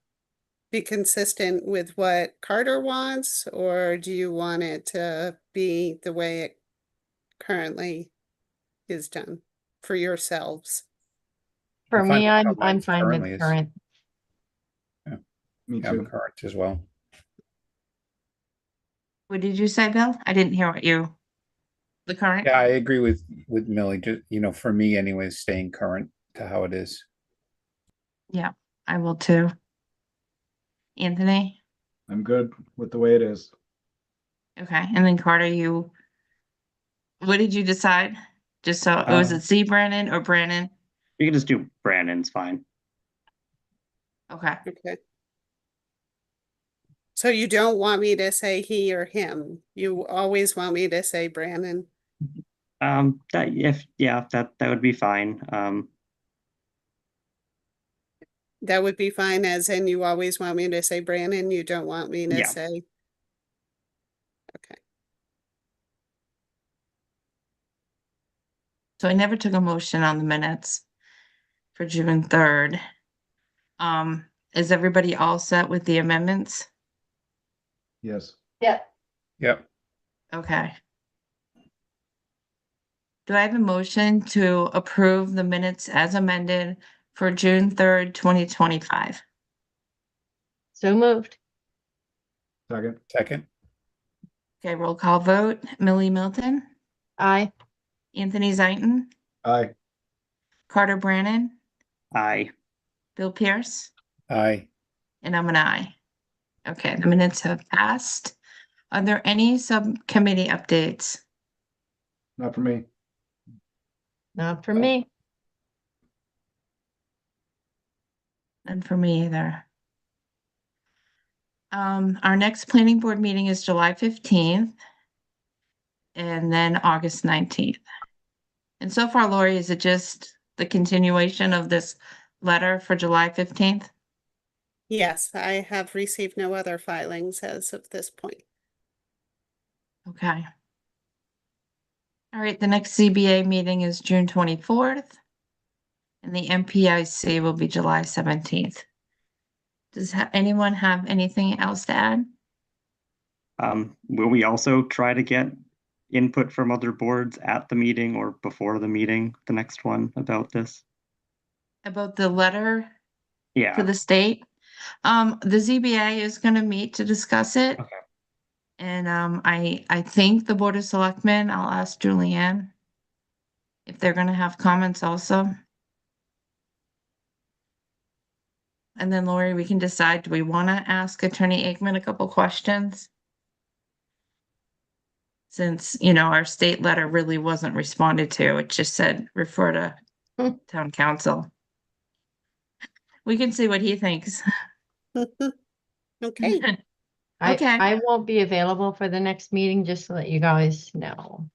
be consistent with what Carter wants, or do you want it to be the way it currently is done for yourselves? For I'm fine me, with how I'm mine's fine currently with is. current. Me Yeah, I'm too. current as well. What did you say, Bill? I didn't hear what you, the current? Yeah, I agree with Millie. Just, for me anyways, staying current to how it is. Yeah, I will too. Anthony? I'm good with the way it is. Okay, and then Carter, what did you decide? Just so, was it C Brandon or Brandon? You can just do Brandon's fine. Okay, Okay. So you don't want me to say he or him? You always want me to say Brandon? That would be fine. That would be fine, as in you always want me to say Brandon, you don't want me to Yeah. say? Okay. so I never took a motion on the minutes for June 3rd. Is everybody all set with the amendments? Yes. Yeah. Yep. Okay. Do I have a motion to approve the minutes as amended for June 3rd, 2025? So moved. Second. Second. Okay, roll call vote. Millie Milton, Aye. Anthony Zaitin, Aye. Carter Brannon, I Bill Pierce, Aye. and I'm an aye. Okay, the minutes have passed. Are there any subcommittee updates? Not for me. Not for me. None for me either. Our next planning board meeting is July 15th. And then August 19th. And so far, Lori, is it just the continuation of this letter for July 15th? Yes, I have received no other filings as of this point. Okay. All right, the next CBA meeting is June 24th. And the MPIC will be July 17th. Does anyone have anything else to add? will we also try to get input from other boards at the meeting or before the meeting, the next one about this? About the letter Yeah. to the state? The ZBA is gonna meet to discuss it. Okay. And I think the Board of Selectmen, I'll ask Julianne if they're gonna have comments also. And then Lori, we can decide, do we wanna ask Attorney Aikman a couple questions? Since, our state letter really wasn't responded to, it just said refer to Hmm. town council. We can see what he thinks. Okay, Okay. I won't be available for the next meeting, just to let you guys know.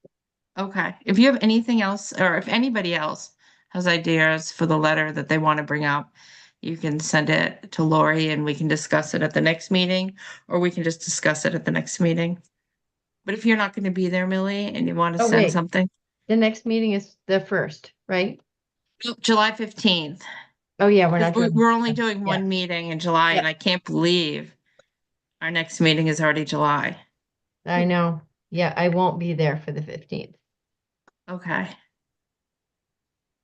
Okay, if you have anything else, or if anybody else has ideas for the letter that they want to bring up, you can send it to Lori and we can discuss it at the next meeting, or we can just discuss it at the next meeting. But if you're not going to be there, Millie, and you want to Oh, send wait. something, The next meeting is the 1st, right? July 15th. Oh, yeah, we're not Because doing. we're only doing Yeah. one meeting in July, and Yeah. I can't believe our next meeting is already July. I know. Yeah, I won't be there for the 15th. Okay.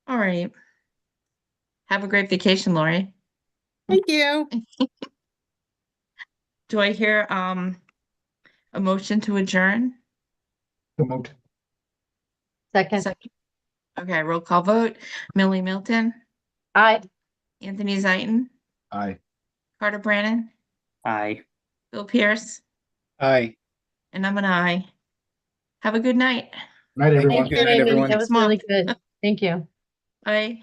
All right. Have a great vacation, Lori. Thank you. Do I hear a motion to adjourn? So moved. Second, Second. Okay, roll call vote. Millie Milton, I. Anthony Zaitin, Aye. Carter Brannon, Aye. Bill Pierce, Aye. and I'm an aye. Have a good night. Night, everyone. Thank you, Good night, Amy. everyone. That was Next really month. good. Thank you. Bye.